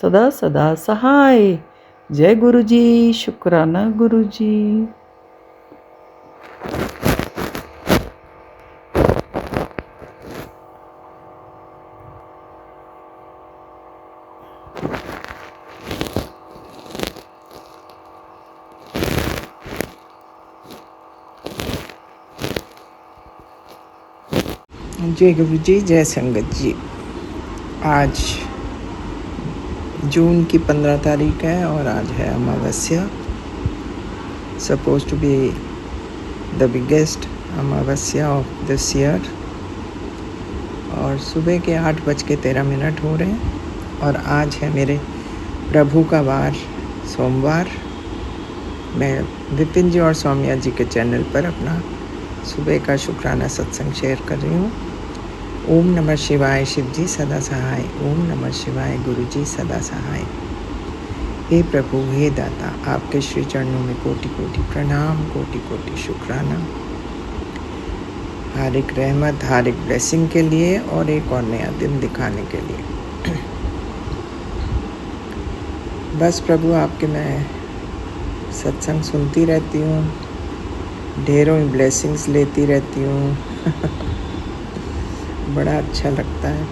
D: सदा सदा सहाय। जय गुरु जी, शुक्राना गुरु जी।
E: जय गुरु जी, जय संगत जी। आज जून की 15 तारीख है और आज है अमावस्या। Suppose to be the biggest amavasya of this year. और सुबह के 8:13 हो रहे हैं और आज है मेरे प्रभु का वार, सोमवार। मैं विपिन जी और सौम्या जी के चैनल पर अपना सुबह का शुक्राना सत्संग शेयर कर रही हूँ। ओम नमः शिवाय, शिव जी सदा सहाय। ओम नमः शिवाय, गुरु जी सदा सहाय। हे प्रभु, हे दाता, आपके श्री चरणों में कोटि कोटि प्रणाम, कोटि कोटि शुक्राना। हर एक रहमत, हर एक ब्लेसिंग के लिए और एक और नया दिन दिखाने के लिए। बस प्रभु, आपके मैं सत्संग सुनती रहती हूँ, ढेरों ही ब्लेसिंग्स लेती रहती हूँ। बड़ा अच्छा लगता है।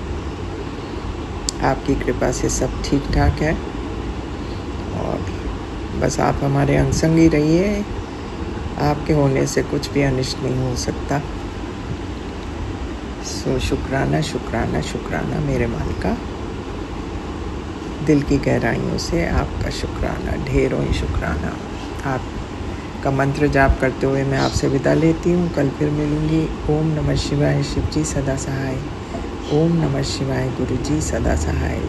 E: आपकी कृपा से सब ठीक ठाक है और बस आप हमारे अंग ही रहिए। आपके होने से कुछ भी अनिष्ट नहीं हो सकता। सो शुक्राना शुक्राना शुक्राना मेरे मालिका। दिल की गहराइयों से आपका शुक्राना, ढेरों ही शुक्राना। आपका मंत्र जाप करते हुए मैं आपसे विदा लेती हूँ। कल फिर मिलूँगी। ओम नमः शिवाय, शिव जी सदा सहाय। ओम नमः शिवाय, गुरु जी सदा सहाय।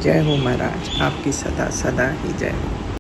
E: जय हो महाराज, आपकी सदा सदा ही जय हो।